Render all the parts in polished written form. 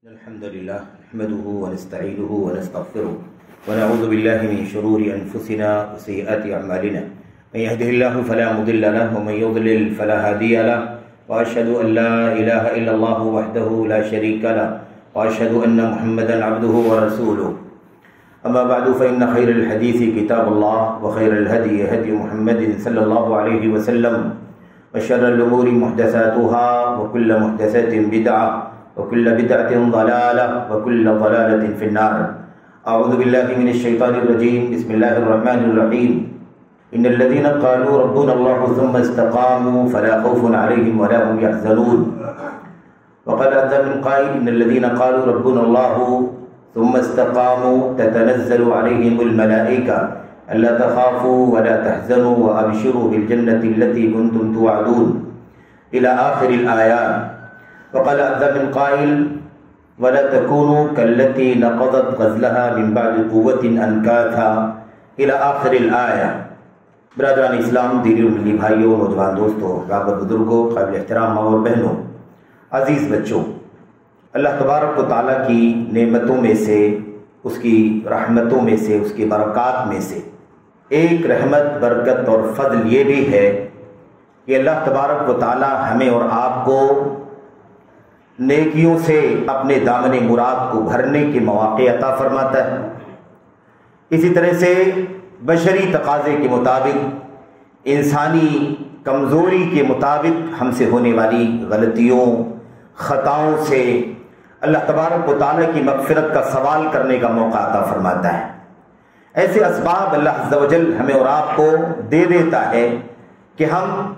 الحمد لله نحمده ونستعينه ونستغفره ونعوذ بالله من شرور أنفسنا وسيئات أعمالنا من يهده الله فلا مضل له ومن يضلل فلا هادي له وأشهد أن لا إله إلا الله وحده لا شريك له وأشهد أن محمدا عبده ورسوله أما بعد فإن خير الحديث كتاب الله وخير الهدي هدي محمد صلى الله عليه وسلم وشر الأمور محدثاتها وكل محدثة بدعة وكل بدعة ضلالة وكل ضلالة في النار. أعوذ بالله من الشيطان الرجيم. بسم الله الرحمن الرحيم. إن الذين قالوا ربنا الله ثم استقاموا فلا خوف عليهم ولا هم يحزنون. وقال عز من قائل إن الذين قالوا ربنا الله ثم استقاموا تتنزل عليهم الملائكة ألا تخافوا ولا تحزنوا وأبشروا بالجنة التي كنتم توعدون إلى آخر الآيات. وقال عز من قائل ولا تكونوا كالتي نقضت غزلها من بعد قوة أنكاثا إلى آخر الآية. برادران اسلام، دینی اور ملی بھائیوں، نوجوان دوستوں، غابر بزرگوں، قابل احترام ماں اور بہنوں، عزیز بچوں، اللہ تبارک و تعالیٰ کی نعمتوں میں سے، اس کی رحمتوں میں سے، اس کی برکات میں سے ایک رحمت، برکت اور فضل یہ بھی ہے کہ اللہ تبارک و تعالیٰ ہمیں اور آپ کو نیکیوں سے اپنے دامن مراد کو بھرنے کے مواقع عطا فرماتا ہے. اسی طرح سے بشری تقاضے کے مطابق، انسانی کمزوری کے مطابق ہم سے ہونے والی غلطیوں، خطاؤں سے اللہ تبارک و تعالیٰ کی مغفرت کا سوال کرنے کا موقع عطا فرماتا ہے. ایسے اسباب اللہ عز و جل ہمیں اور آپ کو دے دیتا ہے کہ ہم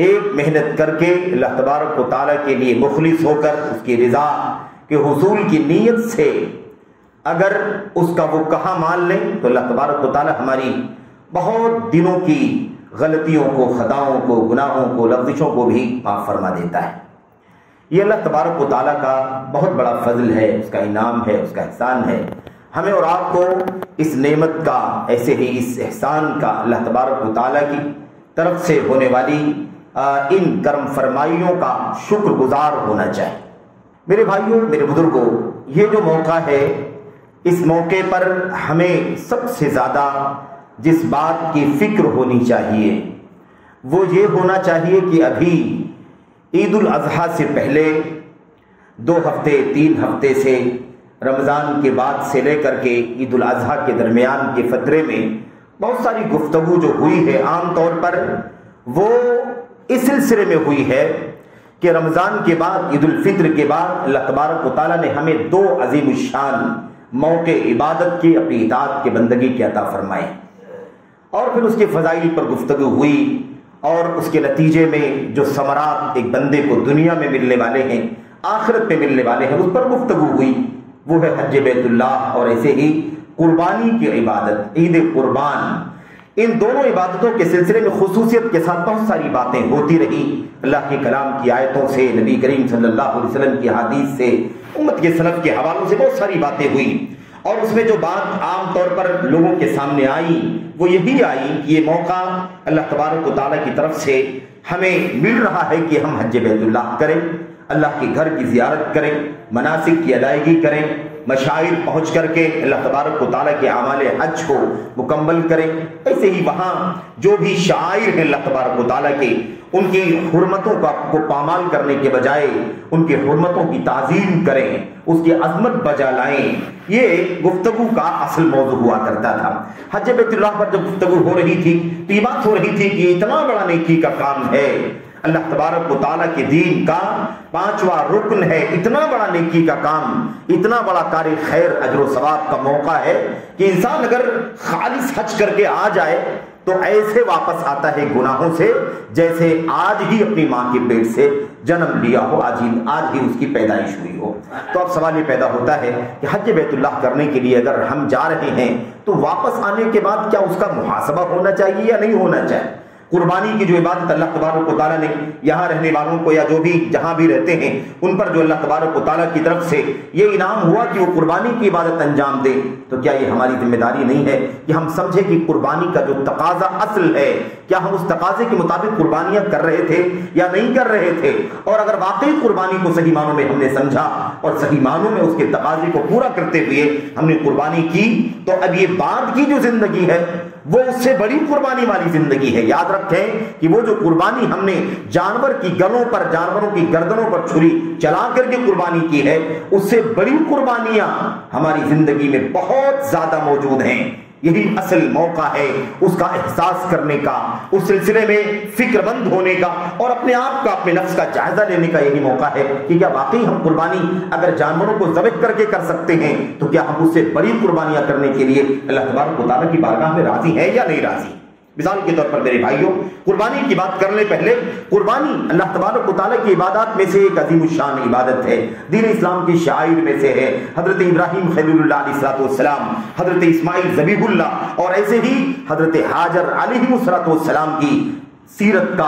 ایک محنت کر کے اللہ تبارک و تعالیٰ کے لیے مخلص ہو کر اس کی رضا کے حصول کی نیت سے اگر اس کا وہ کہا مان لیں تو اللہ تبارک و تعالیٰ ہماری بہت دنوں کی غلطیوں کو، خطاؤں کو، گناہوں کو، لغزشوں کو بھی معاف فرما دیتا ہے. یہ اللہ تبارک و تعالیٰ کا بہت بڑا فضل ہے، اس کا انعام ہے، اس کا احسان ہے. ہمیں اور آپ کو اس نعمت کا، ایسے ہی اس احسان کا اللہ تبارک و تعالیٰ کی طرف سے ہونے والی ان کرم فرمائیوں کا شکر گزار ہونا چاہیے. میرے بھائیوں، میرے بزرگوں، یہ جو موقع ہے، اس موقع پر ہمیں سب سے زیادہ جس بات کی فکر ہونی چاہیے وہ یہ ہونا چاہیے کہ ابھی عید الاضحیٰ سے پہلے 2 ہفتے 3 ہفتے سے، رمضان کے بعد سے لے کر کے عید الاضحیٰ کے درمیان کے فترے میں بہت ساری گفتگو جو ہوئی ہے، عام طور پر وہ اس سلسلے میں ہوئی ہے کہ رمضان کے بعد، عید الفطر کے بعد اللہ تبارک و تعالیٰ نے ہمیں 2 عظیم الشان موقع عبادت کی، اپنی اطاعت کے بندگی کی عطا فرمائے، اور پھر اس کے فضائل پر گفتگو ہوئی، اور اس کے نتیجے میں جو ثمرات ایک بندے کو دنیا میں ملنے والے ہیں، آخرت میں ملنے والے ہیں، اس پر گفتگو ہوئی. وہ ہے حج بیت اللہ اور ایسے ہی قربانی کی عبادت، عید قربان. ان دونوں عبادتوں کے سلسلے میں خصوصیت کے ساتھ بہت ساری باتیں ہوتی رہی. اللہ کے کلام کی آیتوں سے، نبی کریم صلی اللہ علیہ وسلم کی حدیث سے، امت کے سلف کے حوالوں سے بہت ساری باتیں ہوئی. اور اس میں جو بات عام طور پر لوگوں کے سامنے آئی وہ یہی آئی کہ یہ موقع اللہ تبارک و تعالیٰ کی طرف سے ہمیں مل رہا ہے کہ ہم حج بیت اللہ کریں، اللہ کے گھر کی زیارت کریں، مناسک کی ادائیگی کریں، مشاعر پہنچ کر کے اللہ تبارک و تعالیٰ کے اعمال حج کو مکمل کریں. ایسے ہی وہاں جو بھی شعائر ہیں اللہ تبارک و تعالیٰ کے، ان کی حرمتوں کو پامال کرنے کے بجائے ان کی حرمتوں کی تعظیم کریں، اس کی عظمت بجا لائیں. یہ گفتگو کا اصل موضوع ہوا کرتا تھا. حج بیت اللہ پر جب گفتگو ہو رہی تھی تو یہ بات ہو رہی تھی کہ اتنا بڑا نیکی کا کام ہے، اللہ تبارک و تعالیٰ کے دین کا 5واں رکن ہے، اتنا بڑا نیکی کا کام، اتنا بڑا کار خیر، اجر و ثواب کا موقع ہے کہ انسان اگر خالص حج کر کے آ جائے تو ایسے واپس آتا ہے گناہوں سے جیسے آج ہی اپنی ماں کے پیٹ سے جنم لیا ہو، آج ہی اس کی پیدائش ہوئی ہو. تو اب سوال یہ پیدا ہوتا ہے کہ حج بیت اللہ کرنے کے لیے اگر ہم جا رہے ہیں تو واپس آنے کے بعد کیا اس کا محاسبہ ہونا چاہیے یا نہیں ہونا چاہیے؟ قربانی کی جو عبادت اللہ تبارک و تعالیٰ نے یہاں رہنے والوں کو یا جو بھی جہاں بھی رہتے ہیں ان پر جو اللہ تبارک و تعالیٰ کی طرف سے یہ انعام ہوا کہ وہ قربانی کی عبادت انجام دیں، تو کیا یہ ہماری ذمہ داری نہیں ہے کہ ہم سمجھیں کہ قربانی کا جو تقاضا اصل ہے، کیا ہم اس تقاضے کے مطابق قربانیاں کر رہے تھے یا نہیں کر رہے تھے؟ اور اگر واقعی قربانی کو صحیح معنوں میں ہم نے سمجھا اور صحیح معنوں میں اس کے تقاضے کو پورا کرتے ہوئے ہم نے قربانی کی، تو اب یہ بعد کی جو زندگی ہے وہ اس سے بڑی قربانی والی زندگی ہے۔ یاد رکھیں کہ وہ جو قربانی ہم نے جانور کی گلوں پر، جانوروں کی گردنوں پر چھری چلا کر کے قربانی کی ہے، اس سے بڑی قربانیاں ہماری زندگی میں بہت زیادہ موجود ہیں۔ یہی اصل موقع ہے اس کا احساس کرنے کا، اس سلسلے میں فکر مند ہونے کا اور اپنے آپ کا، اپنے نفس کا جائزہ لینے کا یہی موقع ہے کہ کیا واقعی ہم قربانی اگر جانوروں کو ذبح کر کے کر سکتے ہیں تو کیا ہم اس سے بڑی قربانیاں کرنے کے لیے اللہ تبارک و تعالیٰ کی بارگاہ میں راضی ہیں یا نہیں راضی؟ مثال کے طور پر میرے بھائیوں، قربانی کی بات کرنے پہلے قربانی اللہ تبارک و تعالیٰ کی عبادات میں سے ایک عظیم الشان عبادت ہے، دین اسلام کی شعائر میں سے ہے۔ حضرت ابراہیم خلیل اللہ علیہ السلام، حضرت اسماعیل ذبیح اللہ اور ایسے ہی حضرت ہاجر علیہ السلام کی سیرت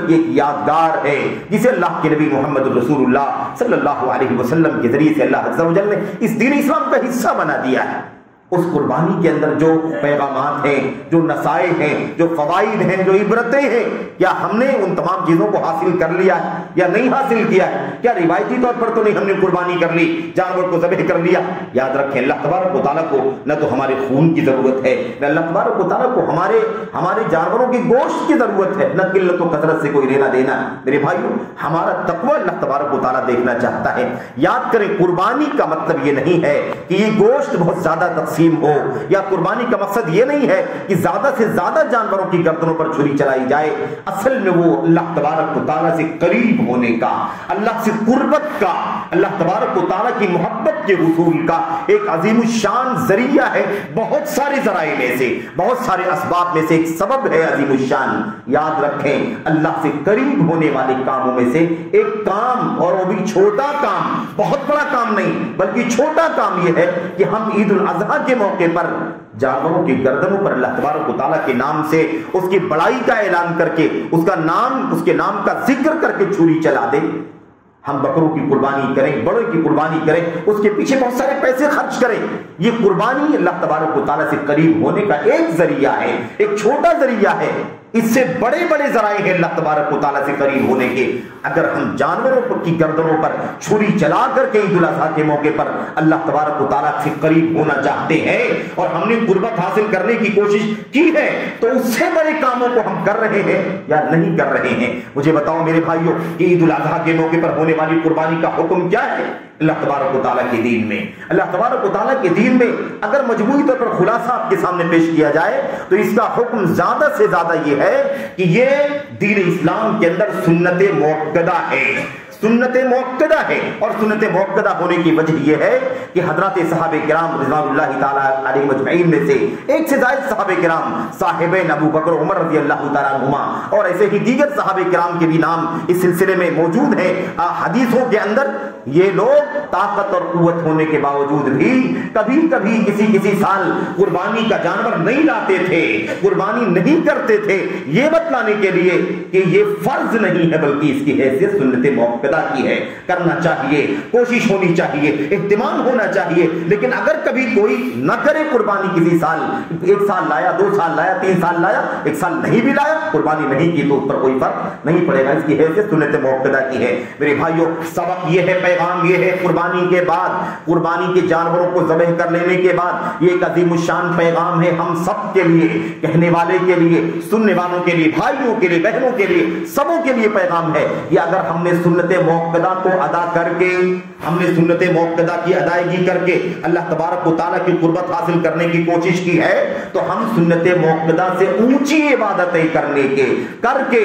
کی ایک یادگار ہے جسے اللہ کے نبی محمد رسول اللہ صلی اللہ علیہ وسلم کے ذریعے سے اللہ عز و جل نے اس دین اسلام کا حصہ بنا دیا ہے۔ اس قربانی کے اندر جو پیغامات ہیں، جو نصائح ہیں، جو فوائد ہیں، جو عبرتیں ہیں، کیا ہم نے ان تمام چیزوں کو حاصل کر لیا ہے یا نہیں حاصل کیا ہے؟ کیا روایتی طور پر تو نہیں ہم نے قربانی کر لی، جانور کو ذبح کر لیا؟ یاد رکھیں اللہ تبارک و تعالیٰ کو نہ تو ہمارے خون کی ضرورت ہے، نہ اللہ تبارک و تعالیٰ کو ہمارے جانوروں کی گوشت کی ضرورت ہے، نہ قلت و کثرت سے کوئی لینا دینا۔ میرے بھائیوں، ہمارا تقوی اللہ تبارک و تعالیٰ دیکھنا چاہتا ہے۔ یاد کریں قربانی کا مطلب یہ نہیں ہے کہ یہ گوشت بہت زیادہ تقسیم ہو، یا قربانی کا مقصد یہ نہیں ہے کہ زیادہ سے زیادہ جانوروں کی گردنوں پر چھری چلائی جائے۔ اصل میں وہ اللہ تبارک و تعالیٰ سے قریب ہونے کا، اللہ سے قربت کا، اللہ تبارک و تعالیٰ کی محبت کے حصول کا ایک عظیم الشان ذریعہ ہے۔ بہت سارے ذرائع میں سے، بہت سارے اسباب میں سے ایک سبب ہے عظیم الشان۔ یاد رکھیں اللہ سے قریب ہونے والے کاموں میں سے ایک کام، اور وہ بھی چھوٹا کام، بہت بڑا کام نہیں بلکہ چھوٹا کام یہ ہے کہ ہم عید الاضحیٰ کے موقع پر جانوروں کی گردنوں پر اللہ تبارک و تعالیٰ کے نام سے اس کی بڑائی کا اعلان کر کے اس کے نام کا ذکر کر کے چھری چلا دیں۔ ہم بکروں کی قربانی کریں، بڑوں کی قربانی کریں، اس کے پیچھے بہت سارے پیسے خرچ کریں۔ یہ قربانی اللہ تبارک و تعالیٰ سے قریب ہونے کا ایک ذریعہ ہے، ایک چھوٹا ذریعہ ہے۔ اس سے بڑے بڑے ذرائع ہیں اللہ تبارک و تعالیٰ سے قریب ہونے کے۔ اگر ہم جانوروں کی گردنوں پر چھری چلا کر کے عید الاضحیٰ کے موقع پر اللہ تبارک و تعالیٰ سے قریب ہونا چاہتے ہیں اور ہم نے قربت حاصل کرنے کی کوشش کی ہے، تو اس سے بڑے کاموں کو ہم کر رہے ہیں یا نہیں کر رہے ہیں؟ مجھے بتاؤ میرے بھائیوں کہ عید الاضحیٰ کے موقع پر ہونے والی قربانی کا حکم کیا ہے اللہ تبارک و تعالیٰ کے دین میں؟ اللہ تبارک و تعالیٰ کے دین میں اگر مجموعی طور پر خلاصہ آپ کے سامنے پیش کیا جائے تو اس کا حکم زیادہ سے زیادہ یہ ہے کہ یہ دین اسلام کے اندر سنت موقدہ ہے، سنت موقدہ ہے۔ اور سنت موقدہ ہونے کی وجہ یہ ہے کہ حضرات صحابہ کرام رضوان اللہ تعالیٰ علیہ مجمعین میں سے ایک سے زائد صحابہ کرام صاحبین ابو بکر عمر رضی اللہ تعالیٰ عنہما اور ایسے ہی دیگر صحابہ کرام کے بھی نام اس سلسلے میں موجود ہیں حدیثوں کے اندر۔ یہ لوگ طاقت اور قوت ہونے کے باوجود بھی کبھی کبھی کسی سال قربانی کا جانور نہیں لاتے تھے، قربانی نہیں کرتے تھے، یہ بتلانے کے لیے کہ یہ فرض نہیں ہے بلکہ اس کی حیثیت سنت موقدہ کی ہے۔ کرنا چاہیے، کوشش ہونی چاہیے، اہتمام ہونا چاہیے، لیکن اگر کبھی کوئی نہ کرے قربانی کسی سال، ایک سال لایا، 2 سال لایا، 3 سال لایا، 1 سال نہیں بھی لایا، قربانی نہیں کی، تو اس پر کوئی فرق نہیں پڑے گا، اس کی حیثیت سنت موقدہ کی ہے۔ میرے بھائیوں، سبق یہ ہے، پیغام یہ ہے، قربانی کے بعد، قربانی کے جانوروں کو ذبح کر لینے کے بعد یہ ایک عظیم الشان پیغام ہے ہم سب کے لیے، کہنے والے کے لیے، سننے والوں کے لیے، بھائیوں کے لیے، بہنوں کے لیے، سبوں کے لیے پیغام ہے کہ اگر ہم نے سنت موقدہ کو ادا کر کے، ہم نے سنت موقدہ کی ادائیگی کر کے اللہ تبارک و تعالیٰ کی قربت حاصل کرنے کی کوشش کی ہے، تو ہم سنت موقدہ سے اونچی عبادتیں کر کے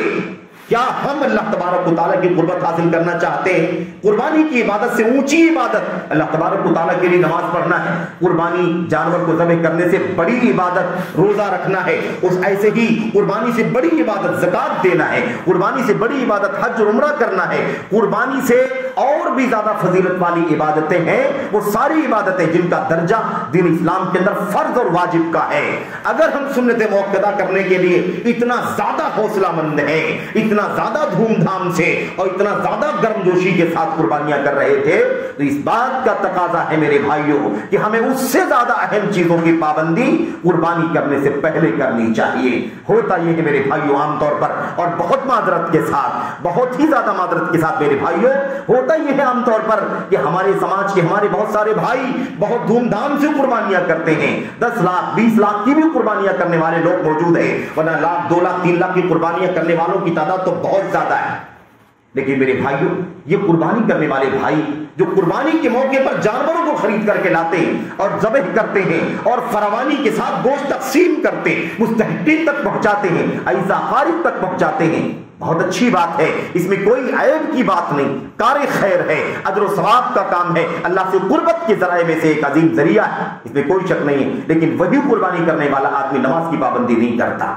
کیا ہم اللہ تبارک و تعالیٰ کی قربت حاصل کرنا چاہتے ہیں؟ قربانی کی عبادت سے اونچی عبادت اللہ تبارک و تعالیٰ کے لیے نماز پڑھنا ہے، قربانی جانور کو ذبح کرنے سے بڑی عبادت روزہ رکھنا ہے، اس ایسے ہی قربانی سے بڑی عبادت زکات دینا ہے، قربانی سے بڑی عبادت حج اور عمرہ کرنا ہے، قربانی سے اور بھی زیادہ فضیلت والی عبادتیں ہیں وہ ساری عبادتیں جن کا درجہ دین اسلام کے اندر فرض اور واجب کا ہے۔ اگر ہم سنت موقدہ کرنے کے لیے اتنا زیادہ حوصلہ مند ہیں، اتنا زیادہ دھوم دھام سے اور اتنا زیادہ گرم جوشی کے ساتھ قربانیاں کر رہے تھے تو اس بات کا تقاضا ہے میرے بھائیوں کہ ہمیں اس سے زیادہ اہم چیزوں کی پابندی قربانی کرنے سے پہلے کرنی چاہیے۔ ہوتا یہ ہے میرے بھائیوں عام طور پر، اور بہت معذرت کے ساتھ، بہت ہی زیادہ معذرت کے ساتھ میرے بھائیوں، ہوتا یہ ہے عام طور پر کہ ہمارے سماج کے ہمارے بہت سارے بھائی بہت دھوم دھام سے قربانیاں کرتے ہیں، 10 لاکھ 20 لاکھ کی بھی قربانیاں کرنے والے لوگ موجود ہیں، ورنہ لاکھ 2 لاکھ 3 لاکھ کی قربانیاں کرنے والوں کی تعداد تو بہت زیادہ ہے۔ لیکن میرے بھائیوں، یہ قربانی کرنے والے بھائی جو قربانی کے موقع پر جانوروں کو خرید کر کے لاتے ہیں اور ذبح کرتے ہیں اور فراوانی کے ساتھ گوشت تقسیم کرتے مستحقین تک پہنچاتے ہیں، ایسا خارج تک پہنچاتے ہیں، بہت اچھی بات ہے، اس میں کوئی عیب کی بات نہیں، کار خیر ہے، اجر و ثواب کا کام ہے، اللہ سے قربت کے ذرائع میں سے ایک عظیم ذریعہ ہے، اس میں کوئی شک نہیں ہے۔ لیکن وہی قربانی کرنے والا آدمی نماز کی پابندی نہیں کرتا۔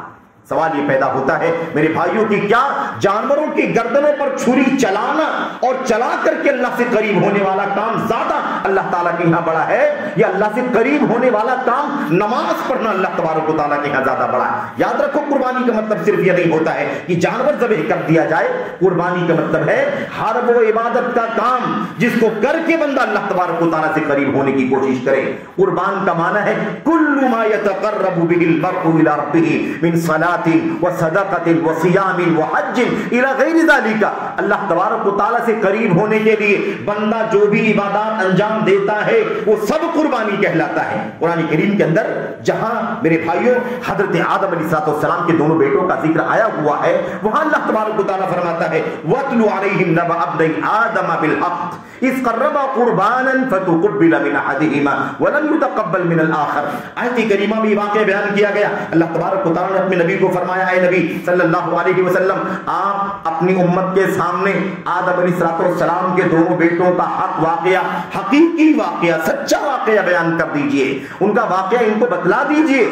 سوال یہ پیدا ہوتا ہے میرے بھائیوں کی کیا جانوروں کی گردنوں پر چھری چلانا اور چلا کر کے اللہ سے قریب ہونے والا کام زیادہ اللہ تعالیٰ کے یہاں بڑا ہے، یا اللہ سے قریب ہونے والا کام نماز پڑھنا اللہ تبارک و تعالیٰ کے یہاں زیادہ بڑا ہے؟ یاد رکھو، قربانی کا مطلب صرف یہ نہیں ہوتا ہے کہ جانور ذبح کر دیا جائے، قربانی کا مطلب ہے ہر وہ عبادت کا کام جس کو کر کے بندہ اللہ تبارک و تعالیٰ سے قریب ہونے کی کوشش کرے۔ قربان کا معنی ہے کل ما يتقرب به المرء الى ربه من صلاۃ وصدقۃ وصیام وحج الى غیر ذلك۔ اللہ تبارک و تعالیٰ سے قریب ہونے کے لیے بندہ جو بھی عبادات انجام دیتا ہے وہ سب قربانی کہلاتا ہے۔ قرآن کریم کے اندر جہاں میرے بھائیوں حضرت آدم علیہ السلام کے دونوں بیٹوں کا ذکر آیا ہوا ہے، وہاں اللہ تبارک و تعالیٰ فرماتا ہے وَاتْلُ عَلَيْهِمْ نَبَأَ ابْنَيْ آدَمَ بِالْحَقِّ إِذْ قَرَّبَا قُرْبَانًا فَتُقُبِّلَ مِنْ أَحَدِهِمَا وَلَمْ يُتَقَبَّلْ مِنَ الْآخَرِ۔ آیت کریمہ میں واقعہ بیان کیا گیا، اللہ تبارک و تعالیٰ نے اپنے نبی کو فرمایا، اے نبی صلی اللہ علیہ وسلم، آپ اپنی امت کے سامنے آدم علیہ السلام کے دونوں بیٹوں کا حق واقعہ، حقیقی واقعہ، سچا واقعہ بیان کر دیجئے، ان کا واقعہ ان کو بتلا دیجئے،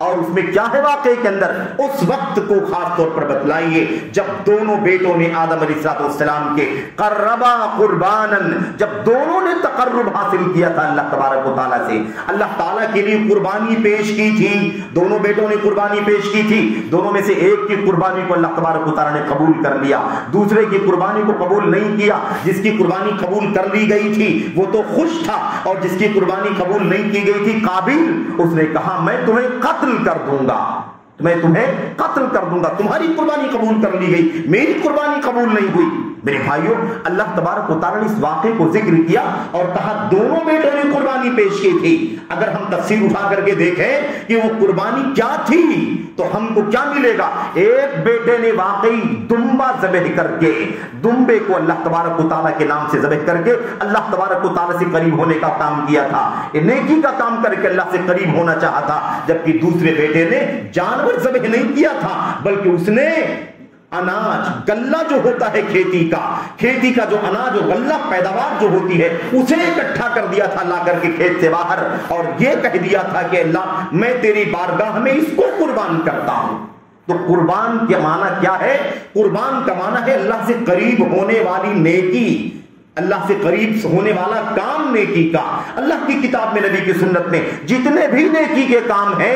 اور اس میں کیا ہے واقعے کے اندر اس وقت کو خاص طور پر بتلائیے جب دونوں بیٹوں نے آدم علیہ السلام کے قربا قربانن، جب دونوں نے تقرب حاصل کیا تھا اللہ تبارک و تعالیٰ سے، اللہ تعالیٰ کے لیے قربانی پیش کی تھی، دونوں بیٹوں نے قربانی پیش کی تھی، دونوں میں سے ایک کی قربانی کو اللہ تبارک و تعالیٰ نے قبول کر لیا، دوسرے کی قربانی کو قبول نہیں کیا۔ جس کی قربانی قبول کر لی گئی تھی وہ تو خوش تھا، اور جس کی قربانی قبول نہیں کی گئی تھی قابل، اس نے کہا میں تمہیں قتل کر دوں گا، میں تمہیں قتل کر دوں گا، تمہاری قربانی قبول کر لی گئی، میری قربانی قبول نہیں ہوئی۔ میرے بھائیوں، اللہ تبارک و تعالیٰ نے اس واقعے کو ذکر کیا اور کہا دونوں بیٹوں نے قربانی پیش کی تھی۔ اگر ہم تفسیر اٹھا کر کے دیکھیں کہ وہ قربانی کیا تھی تو ہم کو کیا ملے گا؟ ایک بیٹے نے واقعی دمبا ذبح کر کے، دمبے کو اللہ تبارک و تعالیٰ کے نام سے ذبح کر کے اللہ تبارک و تعالیٰ سے قریب ہونے کا کام کیا تھا، نیکی کا کام کر کے اللہ سے قریب ہونا چاہا تھا، جبکہ دوسرے بیٹے نے جانور ذبح نہیں کیا تھا بلکہ اس نے اناج، غلہ جو ہوتا ہے کھیتی کا جو اناج و غلہ پیداوار جو ہوتی ہے اسے اکٹھا کر دیا تھا لا کر کے کھیت سے باہر، اور یہ کہہ دیا تھا کہ اللہ میں تیری بارگاہ میں اس کو قربان کرتا ہوں۔ تو قربان کا معنی کیا ہے؟ قربان کا معنی ہے اللہ سے قریب ہونے والی نیکی، اللہ سے قریب ہونے والا کام نیکی کا۔ اللہ کی کتاب میں، نبی کی سنت میں جتنے بھی نیکی کے کام ہیں،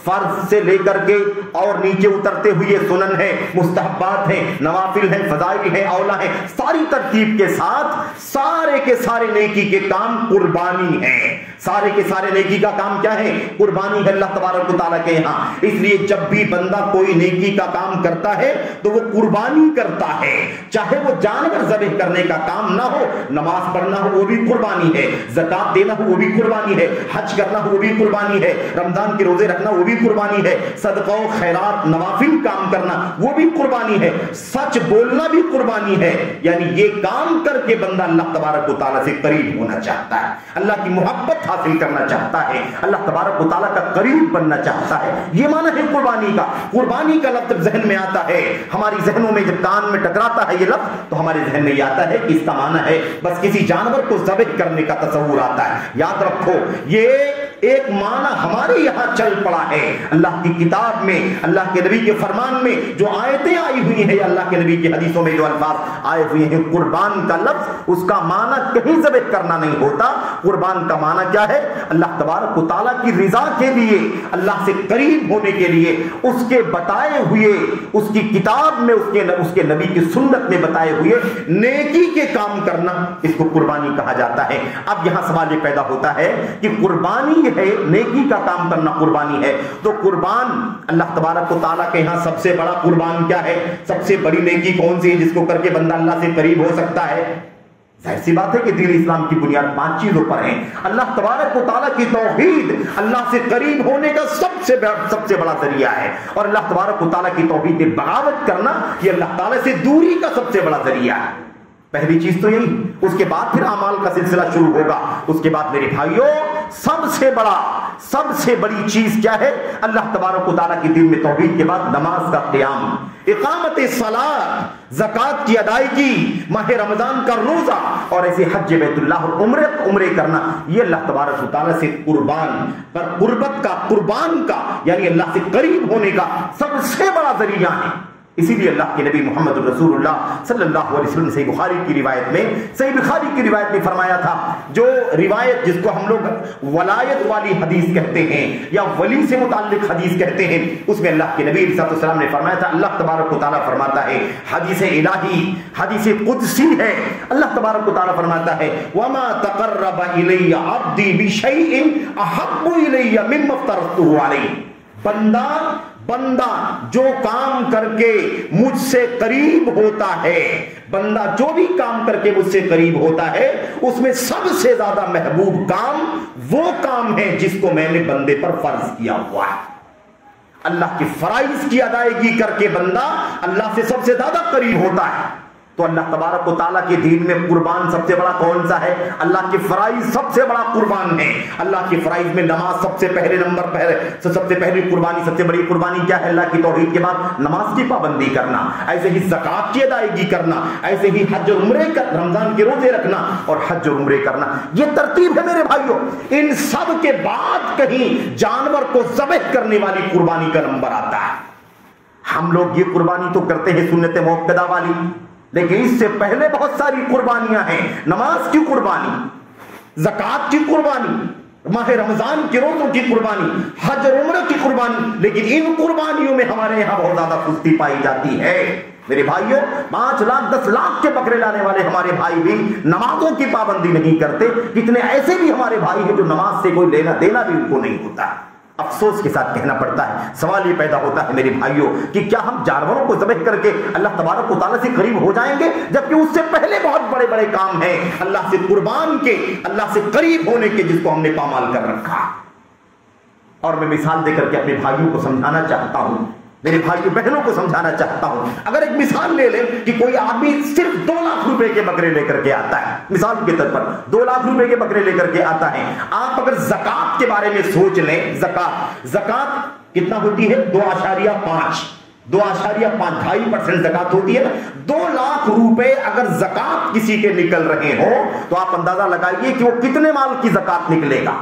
فرض سے لے کر کے اور نیچے اترتے ہوئے سنن ہیں، مستحبات ہیں، نوافل ہیں، فضائل ہیں، اولا ہیں، ساری ترتیب کے ساتھ سارے کے سارے نیکی کے کام قربانی ہیں۔ سارے کے سارے نیکی کا کام کیا ہے؟ قربانی ہے اللہ تبارک و تعالیٰ کے یہاں۔ اس لیے جب بھی بندہ کوئی نیکی کا کام کرتا ہے تو وہ قربانی کرتا ہے، چاہے وہ جانور ذبح کرنے کا کام نہ ہو، نماز پڑھنا ہو وہ بھی قربانی ہے، زکات دینا ہو وہ بھی قربانی ہے، حج کرنا ہو وہ بھی قربانی ہے، رمضان کے روزے رکھنا وہ بھی قربانی ہے، صدقہ و خیرات نوافل کام کرنا وہ بھی قربانی ہے، سچ بولنا بھی قربانی ہے۔ یعنی یہ کام کر کے بندہ اللہ تبارک و تعالیٰ سے قریب ہونا چاہتا ہے، اللہ کی محبت دوست حاصل کرنا چاہتا ہے، اللہ تبارک و تعالیٰ کا قریب بننا چاہتا ہے، یہ معنی ہے قربانی کا۔ قربانی کا لفظ ذہن میں آتا ہے، ہماری ذہنوں میں جب کان میں ٹکراتا ہے یہ لفظ تو ہمارے ذہن میں یہ آتا ہے کہ اس کا معنی ہے بس کسی جانور کو ذبح کرنے کا تصور آتا ہے۔ یاد رکھو یہ ایک معنی ہمارے یہاں چل پڑا ہے، اللہ کی کتاب میں، اللہ کے نبی کے فرمان میں جو آیتیں آئی ہوئی ہیں، اللہ کے نبی کی حدیثوں میں جو الفاظ آئے ہوئے ہیں، قربان کا لفظ اس کا معنی کہیں ذبح کرنا نہیں ہوتا۔ قربان کا معنی کیا ہے؟ اللہ تبارک و تعالیٰ کی رضا کے لیے، اللہ سے قریب ہونے کے لیے اس کے بتائے ہوئے، اس کی کتاب میں اس کے نبی کی سنت میں بتائے ہوئے نیکی کے کام کرنا، اس کو قربانی کہا جاتا ہے۔ اب یہاں سوال یہ پیدا ہوتا ہے کہ قربانی ہے، نیکی کا کام کرنا قربانی ہے، تو قربان اللہ تبارک و تعالیٰ کے یہاں سب سے بڑا قربان کیا ہے؟ سب سے بڑی نیکی کون سی ہے جس کو کر کے بندہ اللہ سے قریب ہو سکتا ہے؟ ظاہر سی بات ہے کہ دین اسلام کی بنیاد 5 چیزوں پر ہیں۔ اللہ تبارک و تعالیٰ کی توحید اللہ سے قریب ہونے کا سب سے بڑا ذریعہ ہے، اور اللہ تبارک و تعالیٰ کی توحید سے بغاوت کرنا یہ اللہ تعالیٰ سے دوری کا سب سے بڑا ذریعہ ہے۔ پہلی چیز تو یہی، اس کے بعد پھر اعمال کا سلسلہ شروع ہوگا۔ اس کے بعد میرے بھائیوں سب سے بڑی چیز کیا ہے؟ اللہ تبارک و تعالیٰ کی دین میں توحید کے بعد نماز کا قیام، اقامت صلاۃ، زکوٰۃ کی ادائیگی، ماہ رمضان کا روزہ، اور ایسے حج بیت اللہ اور عمرے کرنا، یہ اللہ تبارک و تعالیٰ سے قربان کا یعنی اللہ سے قریب ہونے کا سب سے بڑا ذریعہ ہے۔ اسی لیے اللہ کے نبی محمد رسول اللہ صلی اللہ علیہ وسلم صحیح بخاری کی روایت میں فرمایا تھا، جو روایت جس کو ہم لوگ ولایت والی حدیث کہتے ہیں یا ولی سے متعلق حدیث کہتے ہیں، اس میں اللہ کے نبی علیہ السلام نے فرمایا تھا، اللہ تبارک و تعالیٰ فرماتا ہے، حدیث الہی، حدیث قدسی ہے، اللہ تبارک و تعالیٰ فرماتا ہے وَمَا تَقَرَّبَ إِلَيَّ عَبْدِي بِشَيْءٍ أَحَبُّ إِلَيَّ مِمَّا افْتَرَضْتُهُ عَلَيْهِ۔ بندہ جو کام کر کے مجھ سے قریب ہوتا ہے، بندہ جو بھی کام کر کے مجھ سے قریب ہوتا ہے، اس میں سب سے زیادہ محبوب کام وہ کام ہے جس کو میں نے بندے پر فرض کیا ہوا ہے۔ اللہ کے فرائض کی ادائیگی کر کے بندہ اللہ سے سب سے زیادہ قریب ہوتا ہے۔ تو اللہ تبارک و تعالیٰ کے دین میں قربان سب سے بڑا کون سا ہے؟ اللہ کے فرائض سب سے بڑا قربان ہے۔ اللہ کے فرائض میں نماز سب سے پہلے نمبر پر ہے، سب سے پہلی قربانی، سب سے بڑی قربانی کیا ہے؟ اللہ کی توحید کے بعد نماز کی پابندی کرنا، ایسے ہی زکوٰۃ کی ادائیگی کرنا، ایسے ہی حج اور عمرے کا، رمضان کے روزے رکھنا اور حج اور عمرے کرنا، یہ ترتیب ہے میرے بھائیوں۔ ان سب کے بعد کہیں جانور کو ذبح کرنے والی قربانی کا نمبر آتا ہے۔ ہم لوگ یہ قربانی تو کرتے ہیں سنت موقدہ والی، لیکن اس سے پہلے بہت ساری قربانیاں ہیں، نماز کی قربانی، زکوٰۃ کی قربانی، ماہ رمضان کے روزوں کی قربانی، حج اور عمرہ کی قربانی، لیکن ان قربانیوں میں ہمارے یہاں بہت زیادہ سستی پائی جاتی ہے۔ میرے بھائیوں 5 لاکھ 10 لاکھ کے بکرے لانے والے ہمارے بھائی بھی نمازوں کی پابندی نہیں کرتے، کتنے ایسے بھی ہمارے بھائی ہیں جو نماز سے کوئی لینا دینا بھی ان کو نہیں ہوتا۔ افسوس کے ساتھ کہنا پڑتا ہے، سوال یہ پیدا ہوتا ہے میرے بھائیوں کہ کیا ہم جانوروں کو ذبح کر کے اللہ تبارک و تعالیٰ سے قریب ہو جائیں گے، جبکہ اس سے پہلے بہت بڑے بڑے کام ہیں اللہ سے قربان کے، اللہ سے قریب ہونے کے، جس کو ہم نے پامال کر رکھا۔ اور میں مثال دے کر کے اپنے بھائیوں کو سمجھانا چاہتا ہوں، میرے بھائیوں بہنوں کو سمجھانا چاہتا ہوں۔ اگر ایک مثال لے لیں کہ کوئی آدمی صرف 2 لاکھ روپے کے بکرے لے کر کے آتا ہے، مثال کے طور پر 2 لاکھ روپے کے بکرے لے کر کے آتا ہے، آپ اگر زکوٰۃ کے بارے میں سوچ لیں، زکوٰۃ کتنا ہوتی ہے؟ 2.5 2.5% زکوٰۃ ہوتی ہے نا۔ 2 لاکھ روپے اگر زکوٰۃ کسی کے نکل رہے ہوں تو آپ اندازہ لگائیے کہ وہ کتنے مال کی زکوٰۃ نکلے گا،